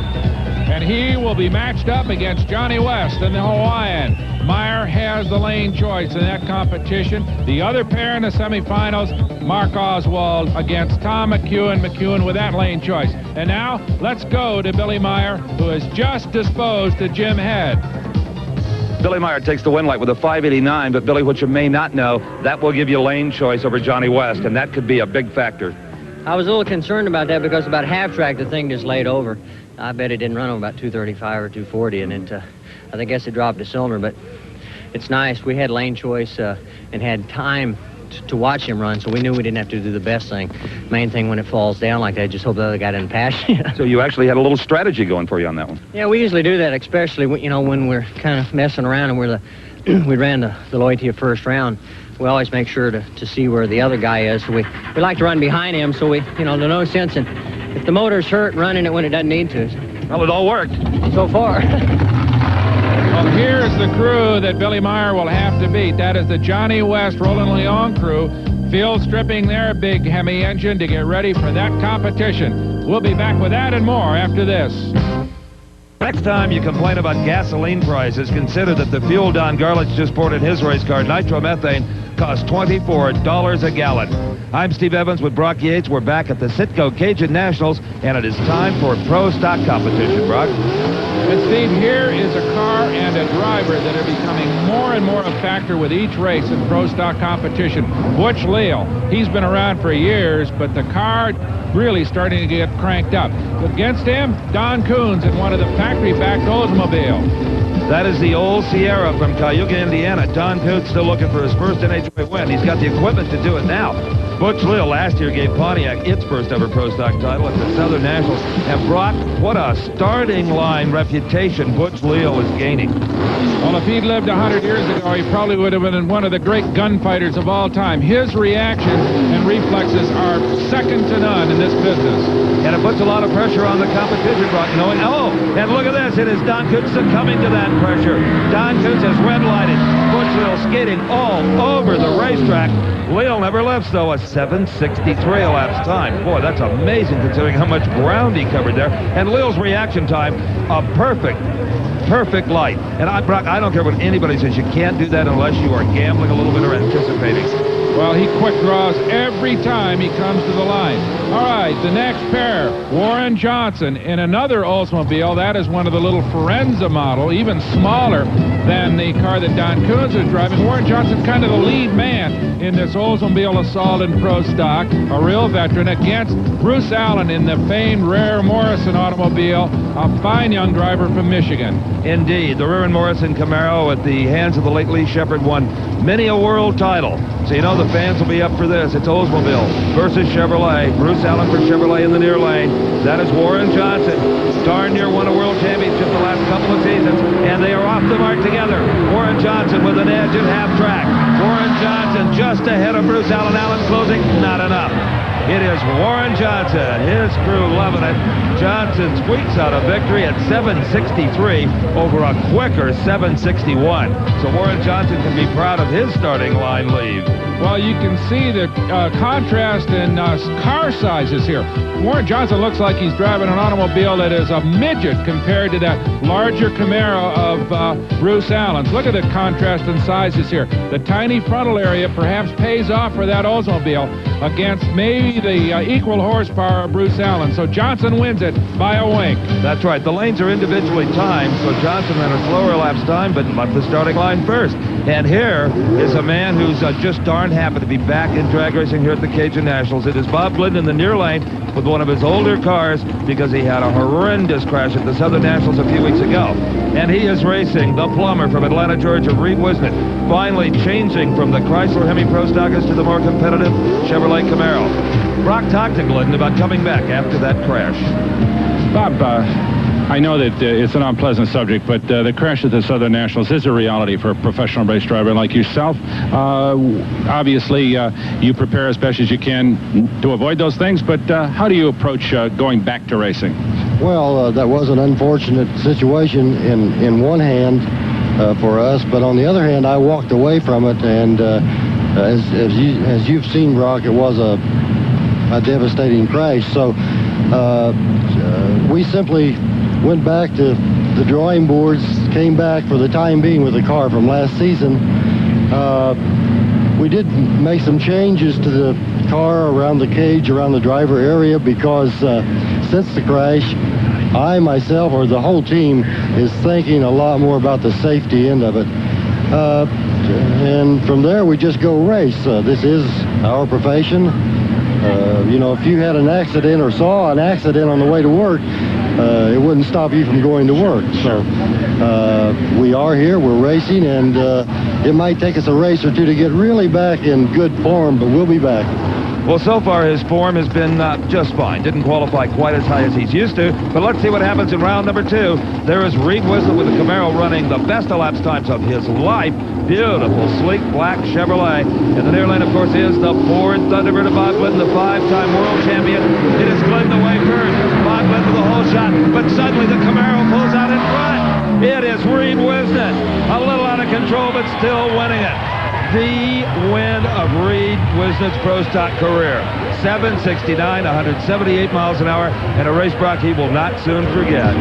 And he will be matched up against Johnny West in the Hawaiian. Meyer has the lane choice in that competition. The other pair in the semifinals, Mark Oswald against Tom McEwen. McEwen with that lane choice. And now, let's go to Billy Meyer, who has just disposed to Jim Head. Billy Meyer takes the win light with a 5.89, but Billy, what you may not know, that will give you lane choice over Johnny West, and that could be a big factor. I was a little concerned about that because about half track the thing just laid over. I bet it didn't run on about 235 or 240, and I guess it dropped a cylinder, but it's nice. We had lane choice and had time to watch him run, so we knew we didn't have to do the best thing. Main thing when it falls down like that, just hope the other guy didn't pass you. So you actually had a little strategy going for you on that one. Yeah, we usually do that, especially when, when we're kind of messing around and we ran the loyalty of first round. We always make sure to see where the other guy is. So we like to run behind him, so there's no sense in if the motor's hurt, running it when it doesn't need to. Well, it all worked so far. Well, here's the crew that Billy Meyer will have to beat. That is the Johnny West Roland Leon crew, field stripping their big Hemi engine to get ready for that competition. We'll be back with that and more after this. Next time you complain about gasoline prices, consider that the fuel Don Garlits just poured in his race car, nitromethane, costs $24 a gallon. I'm Steve Evans with Brock Yates. We're back at the Citgo Cajun Nationals, and it is time for pro stock competition, Brock. And Steve, here is a car and a driver that are becoming more and more a factor with each race in pro stock competition. Butch Leal, he's been around for years, but the car really starting to get cranked up. Against him, Don Coons in one of the factory-backed Oldsmobile. That is the old Sierra from Cayuga, Indiana. Don Coons still looking for his first NHRA win. He's got the equipment to do it now. Butch Leal last year gave Pontiac its first ever pro stock title at the Southern Nationals. And Brock, what a starting line reputation Butch Leal is gaining. Well, if he'd lived 100 years ago, he probably would have been one of the great gunfighters of all time. His reaction and reflexes are second to none in this business. And it puts a lot of pressure on the competition, Brock, knowing, and look at this, it is Don Coons succumbing to that pressure. Don Coons has red-lighted. Butch Leal skating all over the racetrack. Leal never lifts, though, a 7:63 elapsed time. Boy, that's amazing considering how much ground he covered there. And Leal's reaction time, a perfect light. And Brock, I don't care what anybody says, you can't do that unless you are gambling a little bit or anticipating. Well, he quick draws every time he comes to the line. All right, the next pair, Warren Johnson in another Oldsmobile. That is one of the little Forenza model, even smaller than the car that Don Coons is driving. Warren Johnson kind of the lead man in this Oldsmobile Assault in pro stock, a real veteran, against Bruce Allen in the famed Rare Morrison automobile, a fine young driver from Michigan. Indeed, the Rare Morrison Camaro at the hands of the late Lee Shepard won many a world title. So you know the fans will be up for this. It's Oldsmobile versus Chevrolet. Bruce Allen for Chevrolet in the near lane. That is Warren Johnson. Darn near won a world championship the last couple of seasons, and they are off the mark together. Warren Johnson with an edge at half track. Warren Johnson just ahead of Bruce Allen. Allen closing, not enough. It is Warren Johnson. His crew loving it. Johnson squeaks out a victory at 7:63 over a quicker 7:61. So Warren Johnson can be proud of his starting line lead. Well, you can see the contrast in car sizes here. Warren Johnson looks like he's driving an automobile that is a midget compared to that larger Camaro of Bruce Allen's. Look at the contrast in sizes here. The tiny frontal area perhaps pays off for that Oldsmobile against maybe the equal horsepower of Bruce Allen. So Johnson wins it by a wink. That's right. The lanes are individually timed, so Johnson ran a slower elapsed time, but left the starting line first. And here is a man who's just darn happy to be back in drag racing here at the Cajun Nationals. It is Bob Glidden in the near lane with one of his older cars because he had a horrendous crash at the Southern Nationals a few weeks ago. And he is racing the plumber from Atlanta, Georgia, Reed Wisnett, finally changing from the Chrysler Hemi Pro Stockers to the more competitive Chevrolet Camaro. Brock talked to Glidden about coming back after that crash. Bob, I know that it's an unpleasant subject, but the crash at the Southern Nationals is a reality for a professional race driver like yourself. Obviously, you prepare as best as you can to avoid those things, but how do you approach going back to racing? Well, that was an unfortunate situation in one hand for us, but on the other hand, I walked away from it, and as you've seen, Brock, it was a devastating crash. So we simply went back to the drawing boards, came back for the time being with the car from last season. We did make some changes to the car around the cage, around the driver area, because since the crash, I myself, or the whole team, is thinking a lot more about the safety end of it. And from there, we just go race. This is our profession. You know, if you had an accident or saw an accident on the way to work, it wouldn't stop you from going to work. So we are here, we're racing, and it might take us a race or two to get really back in good form, but we'll be back. Well, so far his form has been just fine. Didn't qualify quite as high as he's used to, but let's see what happens in round number 2. There is Reed Wisnett with the Camaro running the best elapsed times of his life. Beautiful, sleek black Chevrolet. In the near lane, of course, is the Ford Thunderbird of Bob Glidden, the 5-time world champion. It is Glidden away first. Bob Glidden with a whole shot, but suddenly the Camaro pulls out in front. It is Reed Wisnett. A little out of control, but still winning it. The win of Reed Wisnett's Pro Stock career. 7:69, 178 miles an hour, and a race, Brock, he will not soon forget.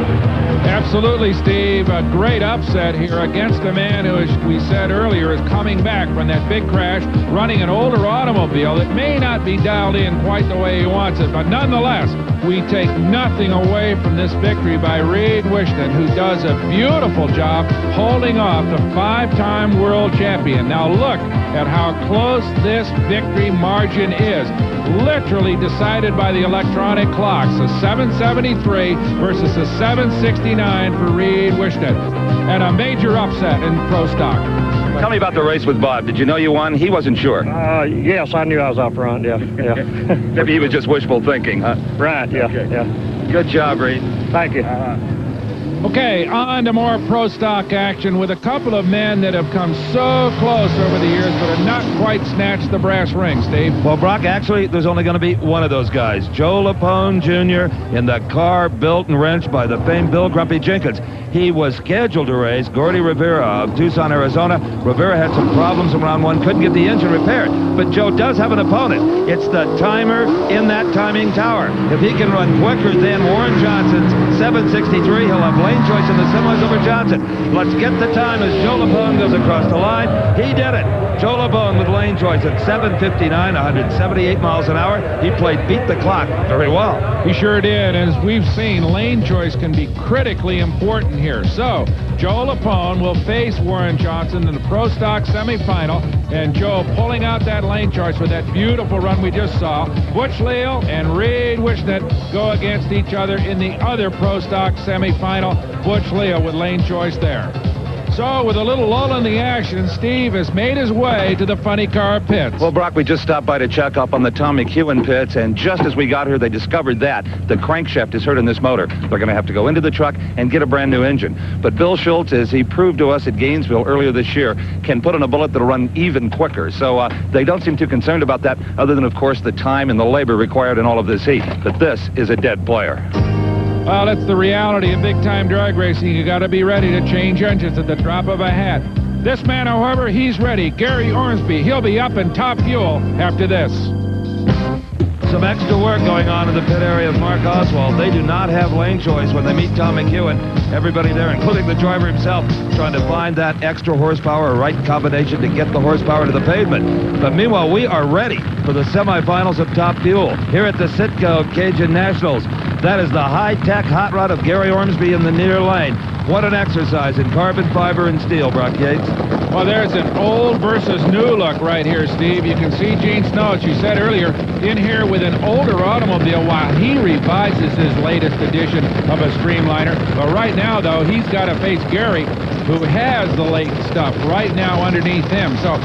Absolutely, Steve. A great upset here against a man who, as we said earlier, is coming back from that big crash, running an older automobile that may not be dialed in quite the way he wants it, but nonetheless, we take nothing away from this victory by Reed Wisnett, who does a beautiful job holding off the 5-time world champion. Now look at how close this victory margin is. Literally decided by the electronic clocks. A 773 versus a 769 for Reed Wisnett. And a major upset in Pro Stock. Tell me about the race with Bob. Did you know you won? He wasn't sure. Yes, I knew I was out front, yeah. Maybe he was just wishful thinking, huh? Right, yeah. Good job, Reed. Thank you. Okay, on to more Pro Stock action with a couple of men that have come so close over the years but have not quite snatched the brass ring, Steve. Well, Brock, actually, there's only going to be one of those guys. Joe Lapone Jr. in the car built and wrenched by the famed Bill Grumpy Jenkins. He was scheduled to race Gordy Rivera of Tucson, Arizona. Rivera had some problems in round 1, couldn't get the engine repaired. But Joe does have an opponent. It's the timer in that timing tower. If he can run quicker than Warren Johnson's 763, he'll have lane choice in the semis over Johnson. Let's get the time as Joe Lapone goes across the line. He did it. Joe Lapone with lane choice at 7:59, 178 miles an hour. He played beat the clock very well. He sure did. As we've seen, lane choice can be critically important here. So, Joe Lapone will face Warren Johnson in the Pro Stock semifinal, and Joe pulling out that lane choice with that beautiful run we just saw. Butch Leal and Reed Wisnett go against each other in the other Pro Stock semifinal. Butch Leal with lane choice there. So, with a little lull in the action, Steve has made his way to the funny car pits. Well, Brock, we just stopped by to check up on the Tom McEwen pits, and just as we got here, they discovered that the crankshaft is hurt in this motor. They're going to have to go into the truck and get a brand new engine. But Bill Schultz, as he proved to us at Gainesville earlier this year, can put in a bullet that'll run even quicker. So they don't seem too concerned about that, other than, of course, the time and the labor required in all of this heat. But this is a dead player. Well, that's the reality of big-time drag racing. You got to be ready to change engines at the drop of a hat. This man, however, he's ready. Gary Ormsby. He'll be up in top fuel after this. Some extra work going on in the pit area of Mark Oswald. They do not have lane choice when they meet Tom McEwen. Everybody there, including the driver himself, trying to find that extra horsepower, right combination to get the horsepower to the pavement. But meanwhile, we are ready for the semifinals of Top Fuel here at the Citgo Cajun Nationals. That is the high-tech hot rod of Gary Ormsby in the near lane. What an exercise in carbon fiber and steel, Brock Yates. Well, there's an old versus new look right here, Steve. You can see Gene Snow, as you said earlier, in here with an older automobile while he revises his latest edition of a Streamliner. But right now, though, he's got to face Gary, who has the late stuff right now underneath him. So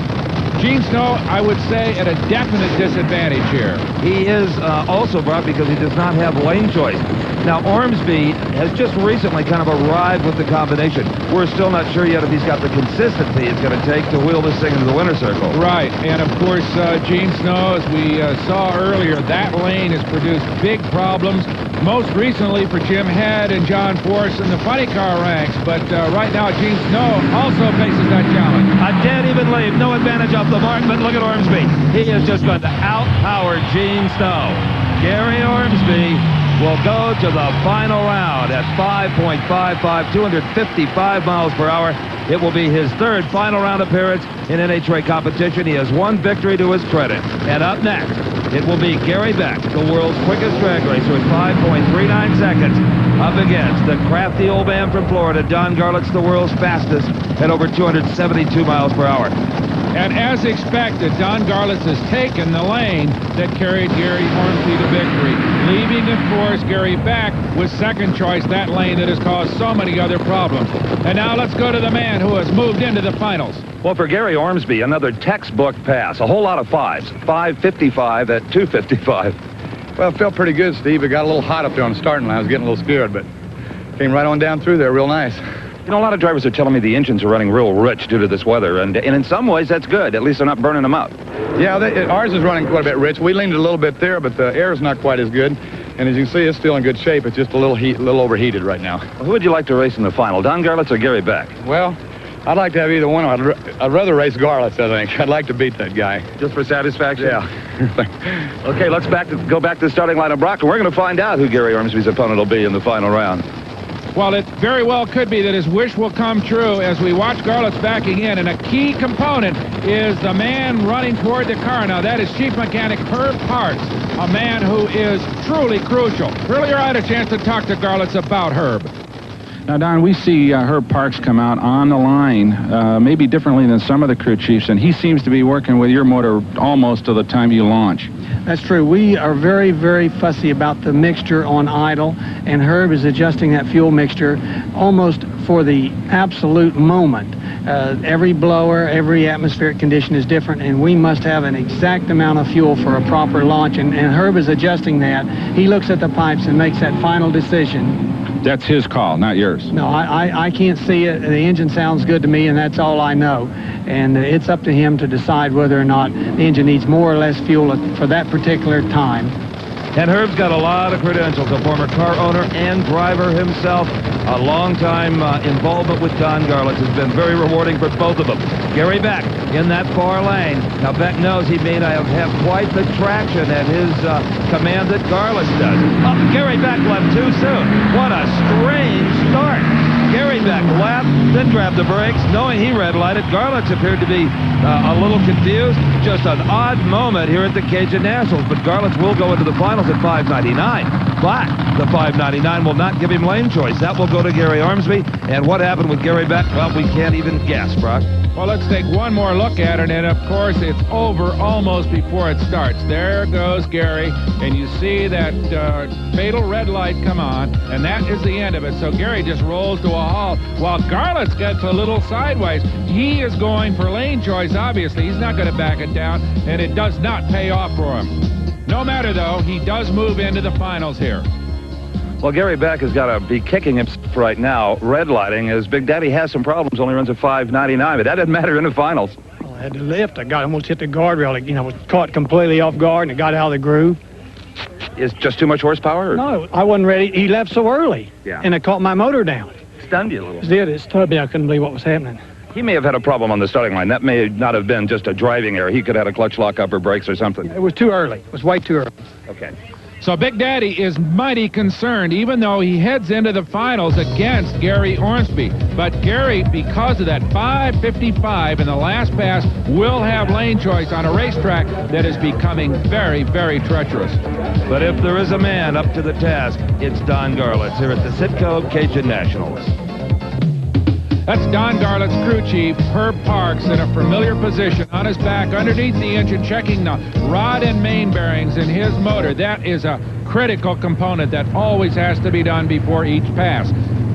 Gene Snow, I would say, at a definite disadvantage here. He is also, Brock, because he does not have lane choice. Now, Ormsby has just recently kind of arrived with the combination. We're still not sure yet if he's got the consistency it's going to take to wheel this thing into the winner's circle. Right, and of course, Gene Snow, as we saw earlier, that lane has produced big problems, most recently for Jim Head and John Force in the funny car ranks. But right now, Gene Snow also faces that challenge. I can't even leave. No advantage off the mark, but look at Ormsby. He is just going to outpower Gene Snow. Gary Ormsby will go to the final round at 5.55, 255 miles per hour. It will be his third final round appearance in NHRA competition. He has one victory to his credit. And up next, it will be Gary Beck, the world's quickest drag racer at 5.39 seconds, up against the crafty old man from Florida, Don Garlits, the world's fastest, at over 272 miles per hour. And as expected, Don Garlits has taken the lane that carried Gary Ormsby to victory, leaving, of course, Gary Beck with second choice, that lane that has caused so many other problems. And now let's go to the man who has moved into the finals. Well, for Gary Ormsby, another textbook pass. A whole lot of fives. 5.55 at 2.55. Well, it felt pretty good, Steve. It got a little hot up there on the starting line. I was getting a little scared, but came right on down through there real nice. You know, a lot of drivers are telling me the engines are running real rich due to this weather, and in some ways that's good. At least they're not burning them up. Yeah, ours is running quite a bit rich. We leaned a little bit there, but the air is not quite as good. And as you can see, it's still in good shape. It's just a little overheated right now. Well, who would you like to race in the final, Don Garlits or Gary Beck? Well, I'd like to have either one. I'd rather race Garlits, I think. I'd like to beat that guy. Just for satisfaction? Yeah. Okay, let's go back to the starting line of Brock, and we're going to find out who Gary Ormsby's opponent will be in the final round. Well, it very well could be that his wish will come true as we watch Garlits backing in, and a key component is the man running toward the car. Now, that is Chief Mechanic Herb Parks, a man who is truly crucial. Earlier, I had a chance to talk to Garlits about Herb. Now, Don, we see Herb Parks come out on the line, maybe differently than some of the crew chiefs, and he seems to be working with your motor almost to the time you launch. That's true. We are very, very fussy about the mixture on idle, and Herb is adjusting that fuel mixture almost for the absolute moment. Every blower, every atmospheric condition is different, and we must have an exact amount of fuel for a proper launch, and Herb is adjusting that. He looks at the pipes and makes that final decision. That's his call, not yours. No, I can't see it. The engine sounds good to me, and that's all I know. And it's up to him to decide whether or not the engine needs more or less fuel for that particular time. And Herb's got a lot of credentials, a former car owner and driver himself. A long-time involvement with Don Garlits has been very rewarding for both of them. Gary Beck in that far lane. Now, Beck knows he may not have quite the traction at his command that Garlits does. Oh, Gary Beck left too soon. What a strange start. Gary Beck left, then grabbed the brakes, knowing he red-lighted. Garlits appeared to be a little confused. Just an odd moment here at the Cajun Nationals, but Garlits will go into the finals at 5.99. But the 5.99 will not give him lane choice. That will go to Gary Ormsby. And what happened with Gary Beck? Well, we can't even guess, Brock. Well, let's take one more look at it, and of course it's over almost before it starts. There goes Gary, and you see that fatal red light come on, and that is the end of it. So Gary just rolls to a halt, while Garlits gets a little sideways. He is going for lane choice, obviously. He's not going to back it down, and it does not pay off for him. No matter, though, he does move into the finals here. Well, Gary Beck has got to be kicking himself right now, red lighting, as Big Daddy has some problems, only runs a 5.99, but that doesn't matter in the finals. Well, I had to lift. I almost hit the guardrail. You know, was caught completely off guard, and it got out of the groove. Is just too much horsepower? Or? No, I wasn't ready. He left so early, and it caught my motor down. Stunned you a little. It did. It stunned me. I couldn't believe what was happening. He may have had a problem on the starting line. That may not have been just a driving error. He could have had a clutch lock upper brakes or something. It was too early. It was way too early. Okay. So Big Daddy is mighty concerned, even though he heads into the finals against Gary Ormsby. But Gary, because of that 5.55 in the last pass, will have lane choice on a racetrack that is becoming very, very treacherous. But if there is a man up to the task, it's Don Garlits here at the Citgo Cajun Nationals. That's Don Garlits' crew chief, Herb Parks, in a familiar position on his back underneath the engine, checking the rod and main bearings in his motor. That is a critical component that always has to be done before each pass.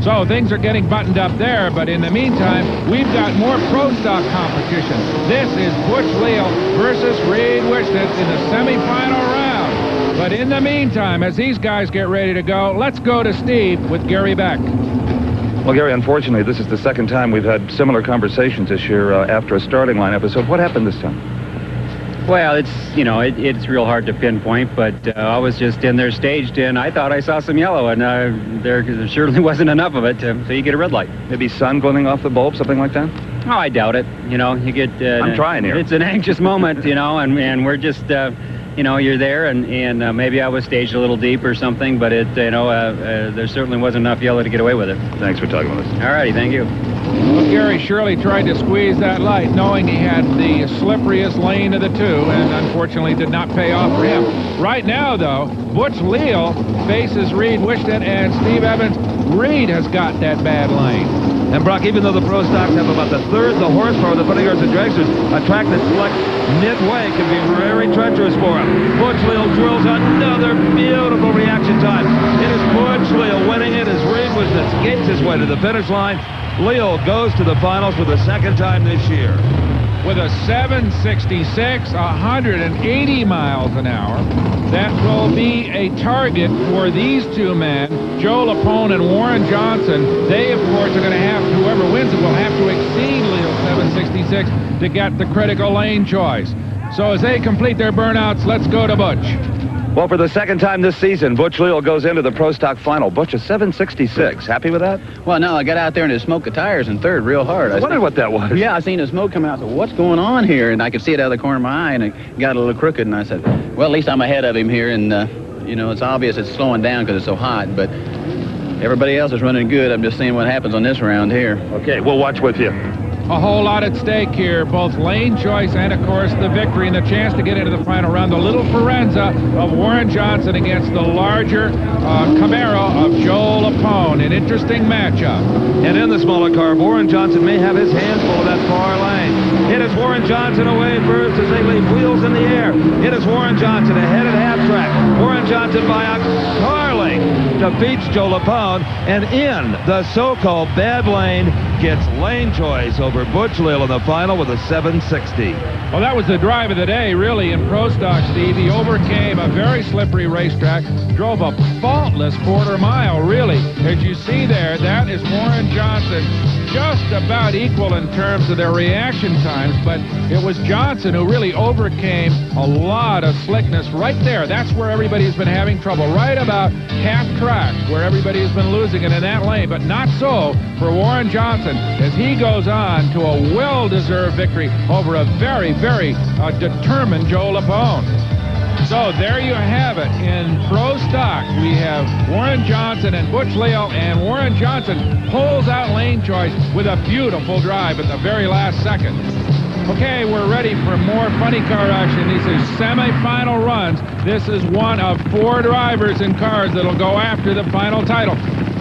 So things are getting buttoned up there, but in the meantime, we've got more pro stock competition. This is Butch Leal versus Reed Wishnett in the semifinal round. But in the meantime, as these guys get ready to go, let's go to Steve with Gary Beck. Well, Gary, unfortunately, this is the second time we've had similar conversations this year after a starting line episode. What happened this time? Well, it's, you know, it's real hard to pinpoint, but I was just in there staged, and I thought I saw some yellow, and there surely wasn't enough of it so you get a red light. Maybe sun glinting off the bulb, something like that? Oh, I doubt it. You know, you get... I'm trying here. It's an anxious moment, you know, and we're just... you know, you're there, and maybe I was staged a little deep or something, but there certainly wasn't enough yellow to get away with it. Thanks for talking with us. All righty, thank you. Well, Gary surely tried to squeeze that light, knowing he had the slipperiest lane of the two, and unfortunately did not pay off for him. Right now, though, Butch Leal faces Reed Wishnett and Steve Evans. Reed has got that bad lane. And Brock, even though the pro stocks have about the third the horsepower of the funny cars and dragsters, a track that selects midway can be very treacherous for him. Butch Leal drills another beautiful reaction time. It is Butch Leal winning it as Reed Wishnett skates his way to the finish line. Leal goes to the finals for the second time this year. With a 766, 180 miles an hour. That will be a target for these two men, Joe Lapone and Warren Johnson. They, of course, are going to have, whoever wins it will have to exceed Leal's 766 to get the critical lane choice. So as they complete their burnouts, let's go to Butch. Well, for the second time this season, Butch Leal goes into the Pro Stock Final. Butch is 766. Happy with that? Well, no, I got out there and it smoked the tires in third real hard. I wondered what that was. Yeah, I seen the smoke come out. So what's going on here? And I could see it out of the corner of my eye, and it got a little crooked. And I said, well, at least I'm ahead of him here. And, you know, it's obvious it's slowing down because it's so hot. But everybody else is running good. I'm just seeing what happens on this round here. Okay, we'll watch with you. A whole lot at stake here, both lane choice and, of course, the victory and the chance to get into the final round. The little Forenza of Warren Johnson against the larger Camaro of Joe Lapone. An interesting matchup. And in the smaller car, Warren Johnson may have his hands full of that far lane. It is Warren Johnson away first as they leave wheels in the air. It is Warren Johnson ahead at half track. Warren Johnson by a car length defeats Joe Lapone, and in the so-called bad lane gets lane choice over Butch Leal in the final with a 760. Well, that was the drive of the day, really, in Pro Stock, Steve. He overcame a very slippery racetrack, drove a faultless quarter mile, really. As you see there, that is Warren Johnson, just about equal in terms of their reaction times, but it was Johnson who really overcame a lot of slickness right there. That's where everybody's been having trouble, right about half track, where everybody's been losing it in that lane, but not so for Warren Johnson as he goes on to a well-deserved victory over a very, very determined Joe Lapone. So there you have it. In Pro Stock, we have Warren Johnson and Butch Leal, and Warren Johnson pulls out lane choice with a beautiful drive at the very last second. Okay, we're ready for more funny car action. These are semifinal runs. This is one of 4 drivers in cars that'll go after the final title.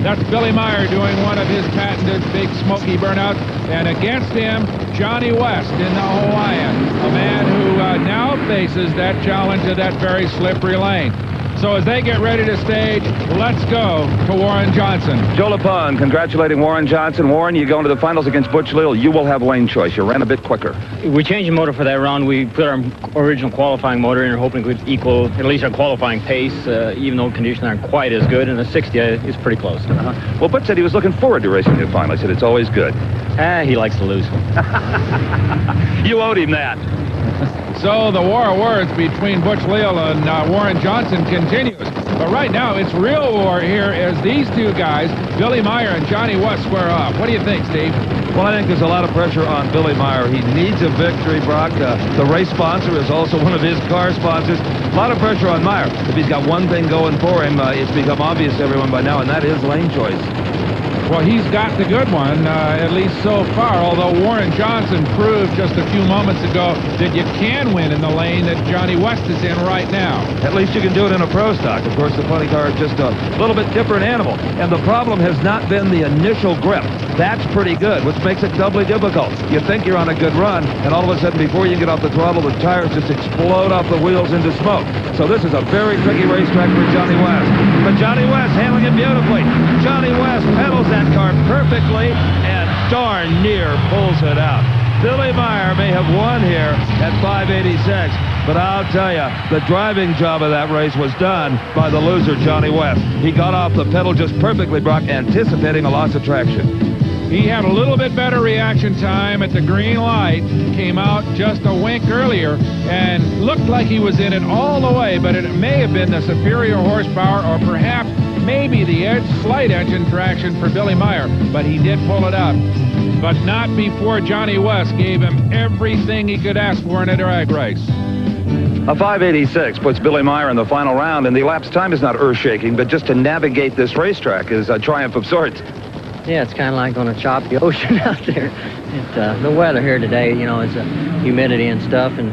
That's Billy Meyer doing one of his patented big smoky burnouts. And against him, Johnny West in the Hawaiian, a man who now faces that challenge of that very slippery lane. So as they get ready to stage, let's go to Warren Johnson. Joe LaPone congratulating Warren Johnson. Warren, you go into the finals against Butch Leal. You will have lane choice. You ran a bit quicker. We changed the motor for that round. We put our original qualifying motor in and hoping we could equal at least our qualifying pace, even though conditions aren't quite as good. And the 60 is pretty close. Well, Butch said he was looking forward to racing the final. He said it's always good. He likes to lose. You owed him that. So the war of words between Butch Leal and Warren Johnson continues. But right now, it's real war here as these two guys, Billy Meyer and Johnny West, square off. What do you think, Steve? Well, I think there's a lot of pressure on Billy Meyer. He needs a victory, Brock. The race sponsor is also one of his car sponsors. A lot of pressure on Meyer. If he's got one thing going for him, it's become obvious to everyone by now, and that is lane choice. Well, he's got the good one, at least so far, although Warren Johnson proved just a few moments ago that you can win in the lane that Johnny West is in right now. At least you can do it in a pro stock. Of course, the funny car is just a little bit different animal. And the problem has not been the initial grip. That's pretty good, which makes it doubly difficult. You think you're on a good run, and all of a sudden, before you get off the throttle, the tires just explode off the wheels into smoke. So this is a very tricky racetrack for Johnny West. But Johnny West handling it beautifully. Johnny West pedals that car perfectly and darn near pulls it out. Billy Meyer may have won here at 586, but I'll tell you, the driving job of that race was done by the loser, Johnny West. He got off the pedal just perfectly, Brock, anticipating a loss of traction. He had a little bit better reaction time at the green light, came out just a wink earlier, and looked like he was in it all the way, but it may have been the superior horsepower or perhaps maybe the slight engine traction for Billy Meyer, but he did pull it out. But not before Johnny West gave him everything he could ask for in a drag race. A 586 puts Billy Meyer in the final round, and the elapsed time is not earth-shaking, but just to navigate this racetrack is a triumph of sorts. Yeah, it's kind of like on a choppy ocean out there. The weather here today, you know, is humidity and stuff, and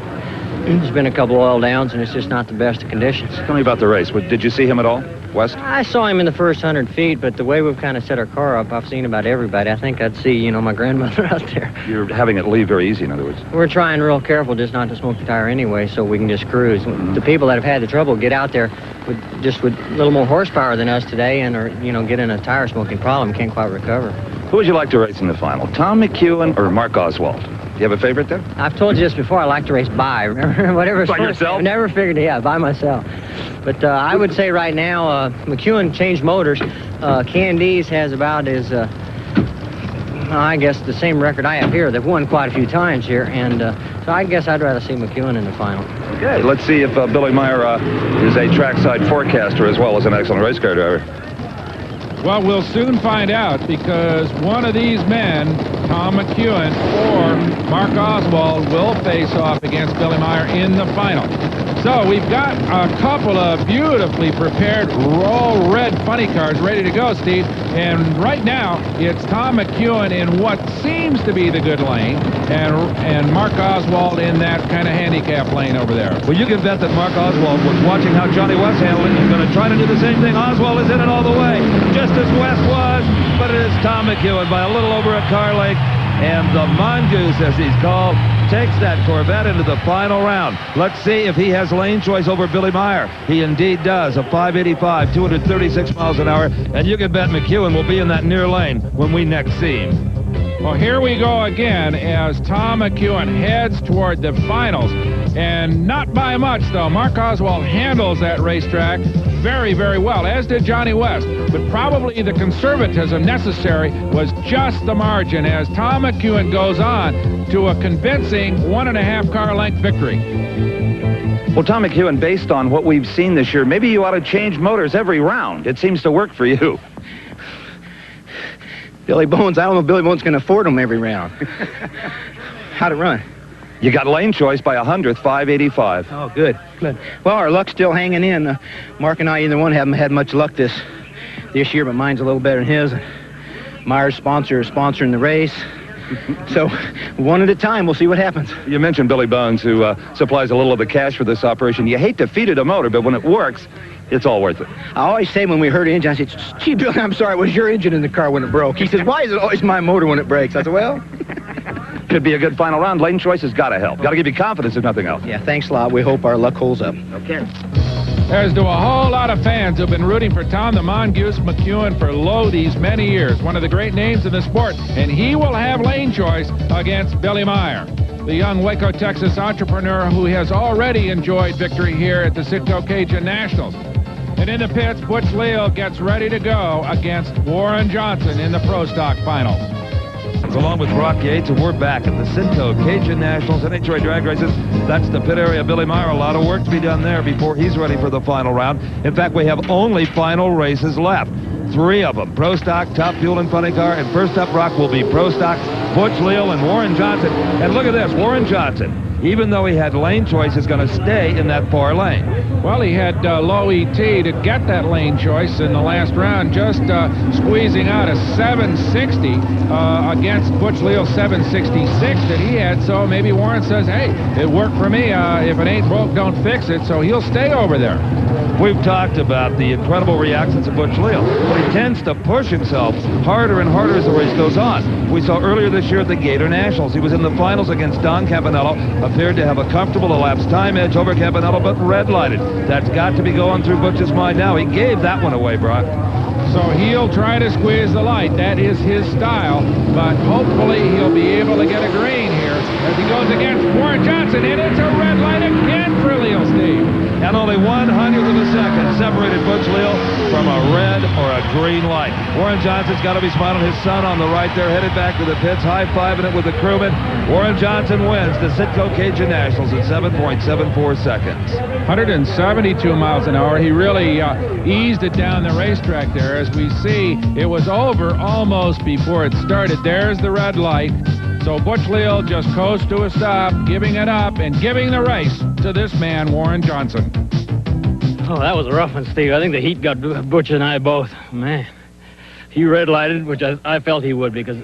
there's been a couple oil downs, and it's just not the best of conditions. Tell me about the race. Did you see him at all, West? I saw him in the first 100 feet, but the way we've kind of set our car up, I've seen about everybody. I think I'd see, you know, my grandmother out there. You're having it leave very easy, in other words. We're trying real careful just not to smoke the tire anyway, so we can just cruise. The people that have had the trouble get out there with a little more horsepower than us today, and are, you know, get in a tire smoking problem, can't quite recover. Who would you like to race in the final, Tom McEwen or Mark Oswald? Do you have a favorite there? I've told you this before. I like to race by. Remember, whatever. By yourself? I've never figured it out by myself. But I would say right now, McEwen changed motors. Candice has about as, I guess, the same record I have here. They've won quite a few times here, and so I guess I'd rather see McEwen in the final. Okay, let's see if Billy Meyer is a trackside forecaster as well as an excellent race car driver. Well, we'll soon find out, because one of these men, Tom McEwen or Mark Oswald, will face off against Billy Meyer in the final. So we've got a couple of beautifully prepared roll red funny cars ready to go, Steve. And right now, it's Tom McEwen in what seems to be the good lane, and Mark Oswald in that kind of handicap lane over there. Well, you can bet that Mark Oswald was watching how Johnny West handled it. He's going to try to do the same thing. Oswald is in it all the way, just as West was, but it is Tom McEwen by a little over a car length. And the Mongoose, as he's called, takes that Corvette into the final round. Let's see if he has lane choice over Billy Meyer. He indeed does. A 585, 236 miles an hour. And you can bet McEwen will be in that near lane when we next see him. Well, here we go again as Tom McEwen heads toward the finals. And not by much, though. Mark Oswald handles that racetrack very, very well, as did Johnny West. But probably the conservatism necessary was just the margin as Tom McEwen goes on to a convincing 1.5 car length victory. Well, Tom McEwen, based on what we've seen this year, maybe you ought to change motors every round. It seems to work for you. Billy Bones, I don't know if Billy Bones can afford them every round. How'd it run? You got lane choice by 100th, 585. Oh, good, good. Well, our luck's still hanging in. Mark and I, either one, haven't had much luck this year, but mine's a little better than his. Meyer's sponsor is sponsoring the race. So, one at a time, we'll see what happens. You mentioned Billy Bones, who supplies a little of the cash for this operation. You hate to feed it a motor, but when it works, it's all worth it. I always say when we heard the engine, I said, gee, Bill, I'm sorry, it was your engine in the car when it broke. He says, why is it always my motor when it breaks? I said, well... Could be a good final round. Lane choice has got to help. Got to give you confidence, if nothing else. Yeah, thanks a lot. We hope our luck holds up. Okay. There's to a whole lot of fans who've been rooting for Tom the Mongoose McEwen for these many years. One of the great names in the sport, and he will have lane choice against Billy Meyer, the young Waco, Texas entrepreneur who has already enjoyed victory here at the Citgo Cajun Nationals. And in the pits, Butch Leal gets ready to go against Warren Johnson in the Pro Stock Finals. Along with Brock Yates, and we're back at the Citgo Cajun Nationals NHRA drag races. That's the pit area. Billy Meyer, a lot of work to be done there before he's ready for the final round. In fact, we have only final races left. 3 of them. Pro Stock, Top Fuel, and Funny Car. And first up, Brock, will be Pro Stock, Butch Leal, and Warren Johnson. And look at this, Warren Johnson, even though he had lane choice, is going to stay in that far lane. Well, he had low ET to get that lane choice in the last round, just squeezing out a 760 against Butch Leal's 766 that he had. So maybe Warren says, hey, it worked for me. If it ain't broke, don't fix it. So he'll stay over there. We've talked about the incredible reactions of Butch Leal, but he tends to push himself harder and harder as the race goes on. We saw earlier this year at the Gator Nationals. He was in the finals against Don Campanello, appeared to have a comfortable elapsed time edge over Campanello, but red-lighted. That's got to be going through Butch's mind now. He gave that one away, Brock. So he'll try to squeeze the light. That is his style, but hopefully he'll be able to get a green here as he goes against Warren Johnson, and it's a red light again for Leal, Steve. And only 1/100th of a second separated Butch Leal from a red or a green light. Warren Johnson's got to be smiling. His son on the right there, headed back to the pits, high-fiving it with the crewman. Warren Johnson wins the Citgo Cajun Nationals at 7.74 seconds. 172 miles an hour. He really eased it down the racetrack there. As we see, it was over almost before it started. There's the red light. So Butch Leal just coasts to a stop, giving it up and giving the race to this man, Warren Johnson. Oh, that was a rough one, Steve. I think the heat got Butch and I both. Man, he red-lighted, which I felt he would because,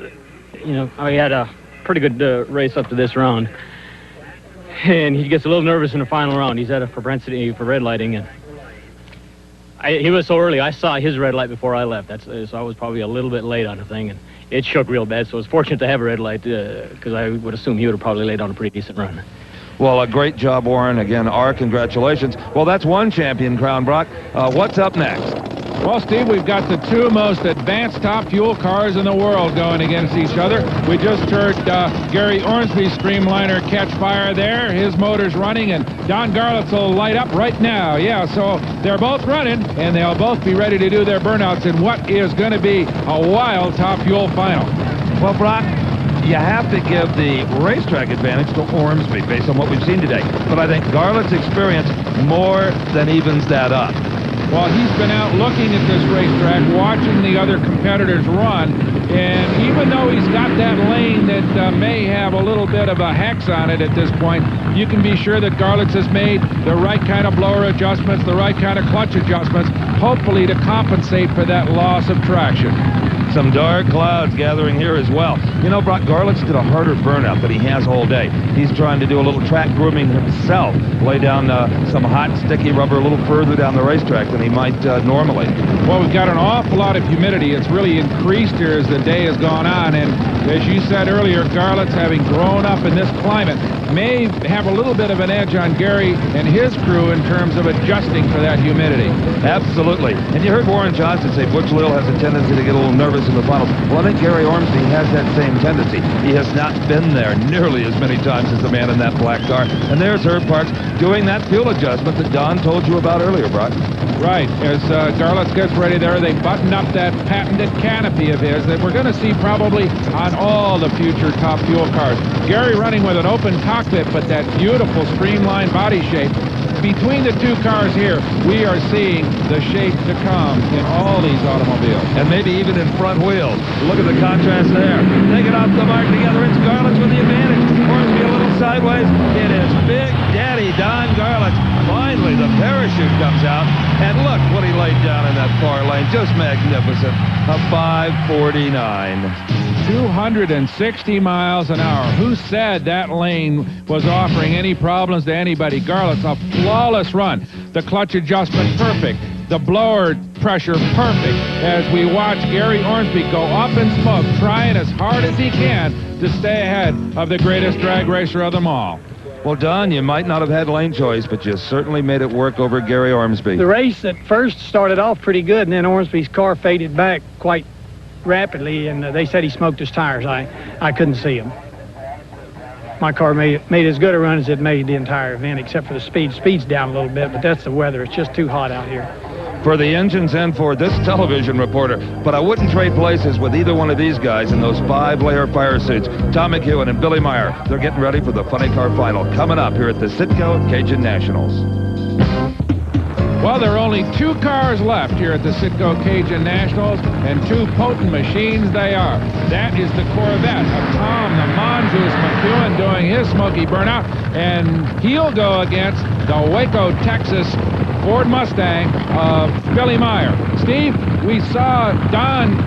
you know, he had a pretty good race up to this round. And he gets a little nervous in the final round. He's had a propensity for red-lighting, and he was so early. I saw his red light before I left. So I was probably a little bit late on the thing, and it shook real bad. So it's fortunate to have a red light because I would assume he would have probably laid on a pretty decent run. Well, a great job, Warren. Again, our congratulations. Well, that's one champion crown, Brock. What's up next? Well, Steve, we've got the 2 most advanced top fuel cars in the world going against each other. We just heard Gary Ormsby's Streamliner catch fire there. His motor's running, and Don Garlits will light up right now. Yeah, so they're both running, and they'll both be ready to do their burnouts in what is going to be a wild top fuel final. Well, Brock, you have to give the racetrack advantage to Ormsby based on what we've seen today. But I think Garlits' experience more than evens that up. Well, he's been out looking at this racetrack, watching the other competitors run, and even though he's got that lane that may have a little bit of a hex on it at this point, you can be sure that Garlits has made the right kind of blower adjustments, the right kind of clutch adjustments, hopefully to compensate for that loss of traction. Some dark clouds gathering here as well. You know, Brock, Garlits did a harder burnout than he has all day. He's trying to do a little track grooming himself, lay down some hot, sticky rubber a little further down the racetrack than he might normally. Well, we've got an awful lot of humidity. It's really increased here as the day has gone on, and as you said earlier, Garlits, having grown up in this climate, may have a little bit of an edge on Gary and his crew in terms of adjusting for that humidity. Absolutely. And you heard Warren Johnson say Butch Leal has a tendency to get a little nervous in the finals. Well, I think Gary Ormsby has that same tendency. He has not been there nearly as many times as the man in that black car. And there's Herb Parks doing that fuel adjustment that Don told you about earlier, Brock. Right. As Garlits gets ready there, they button up that patented canopy of his that we're going to see probably on all the future top fuel cars. Gary running with an open cockpit, but that beautiful streamlined body shape. Between the 2 cars here, we are seeing the shape to come in all these automobiles. And maybe even in front wheels. Look at the contrast there. They get off the mark together. It's Garlits with the advantage. Ormsby a little sideways. It is Big Daddy Don Garlits. Finally, the parachute comes out. And look what he laid down in that far lane. Just magnificent. A 549. 260 miles an hour. Who said that lane was offering any problems to anybody? Garlits, a flawless run. The clutch adjustment perfect. the blower pressure perfect as we watch Gary Ormsby go up in smoke, trying as hard as he can to stay ahead of the greatest drag racer of them all. Well, Don, you might not have had lane choice, but you certainly made it work over Gary Ormsby. The race at first started off pretty good, and then Ormsby's car faded back quite rapidly, and they said he smoked his tires. I couldn't see him. My car made as good a run as it made the entire event, except for the speed. Speed's down a little bit, but that's the weather. It's just too hot out here. For the engines and for this television reporter, but I wouldn't trade places with either one of these guys in those 5-layer fire suits. Tom McEwen and Billy Meyer. They're getting ready for the funny car final coming up here at the Citgo Cajun Nationals. Well, there are only 2 cars left here at the Citgo Cajun Nationals, and 2 potent machines they are. That is the Corvette of Tom the Mongoose McEwen doing his smoky burnout, and he'll go against the Waco, Texas Ford Mustang of Billy Meyer. Steve, we saw Don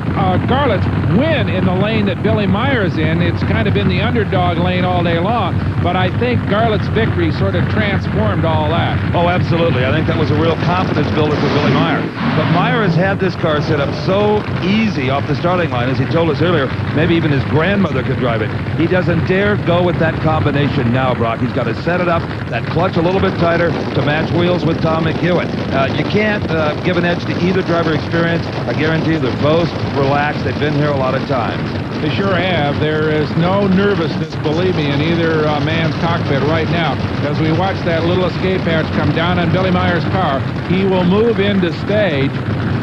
Garlits win in the lane that Billy Meyer's in. It's kind of been the underdog lane all day long, but I think Garlits' victory sort of transformed all that. Oh, absolutely. I think that was a real confidence builder for Billy Meyer. But Meyer has had this car set up so easy off the starting line, as he told us earlier, maybe even his grandmother could drive it. He doesn't dare go with that combination now, Brock. He's got to set it up, that clutch a little bit tighter to match wheels with Tom McEwen. You can't give an edge to either driver experience. I guarantee they're both relaxed. They've been here a lot of times. They sure have. There is no nervousness, believe me, in either man's cockpit right now. As we watch that little escape hatch come down on Billy Meyer's car, he will move into stage.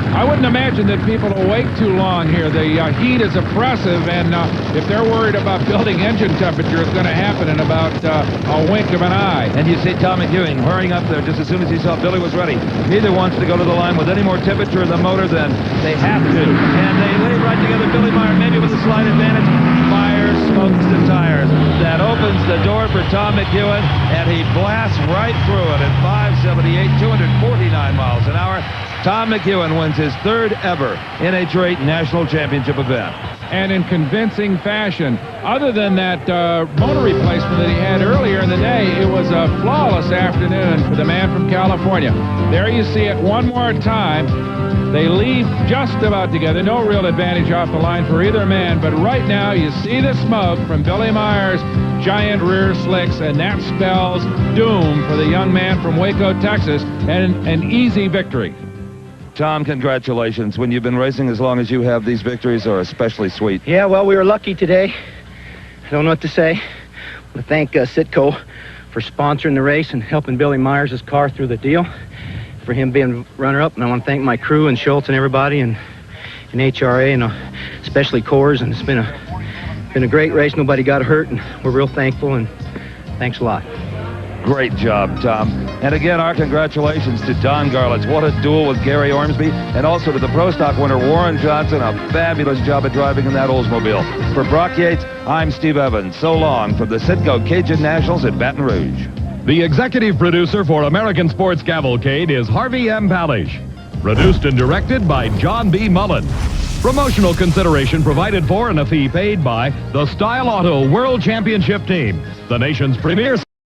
I wouldn't imagine that people will wait too long here. The heat is oppressive, and if they're worried about building engine temperature, it's going to happen in about a wink of an eye. And you see Tom McEwen hurrying up there just as soon as he saw Billy was ready. Neither wants to go to the line with any more temperature in the motor than they have to. And they lay right together. Billy Meyer, maybe with a slight advantage. Meyer smokes the tires. That opens the door for Tom McEwen, and he blasts right through it at 578, 249 miles an hour. Tom McEwen wins his 3rd ever NH8 National Championship event. And in convincing fashion. Other than that motor replacement that he had earlier in the day, it was a flawless afternoon for the man from California. There you see it one more time. They leave just about together. No real advantage off the line for either man, but right now you see the smoke from Billy Meyer's giant rear slicks, and that spells doom for the young man from Waco, Texas, and an easy victory. Tom, congratulations. When you've been racing as long as you have, these victories are especially sweet. Yeah, well, we were lucky today. I don't know what to say. I want to thank Citgo for sponsoring the race and helping Billy Meyer's car through the deal, for him being runner-up. And I want to thank my crew and Schultz and everybody and HRA and especially Coors. And it's been a great race. Nobody got hurt, and we're real thankful, and thanks a lot. Great job, Tom. And again, our congratulations to Don Garlits. What a duel with Gary Ormsby, and also to the Pro Stock winner, Warren Johnson. A fabulous job at driving in that Oldsmobile. For Brock Yates, I'm Steve Evans. So long from the Citgo Cajun Nationals at Baton Rouge. The executive producer for American Sports Cavalcade is Harvey M. Palish. Produced and directed by John B. Mullen. Promotional consideration provided for and a fee paid by the Style Auto World Championship Team, the nation's premier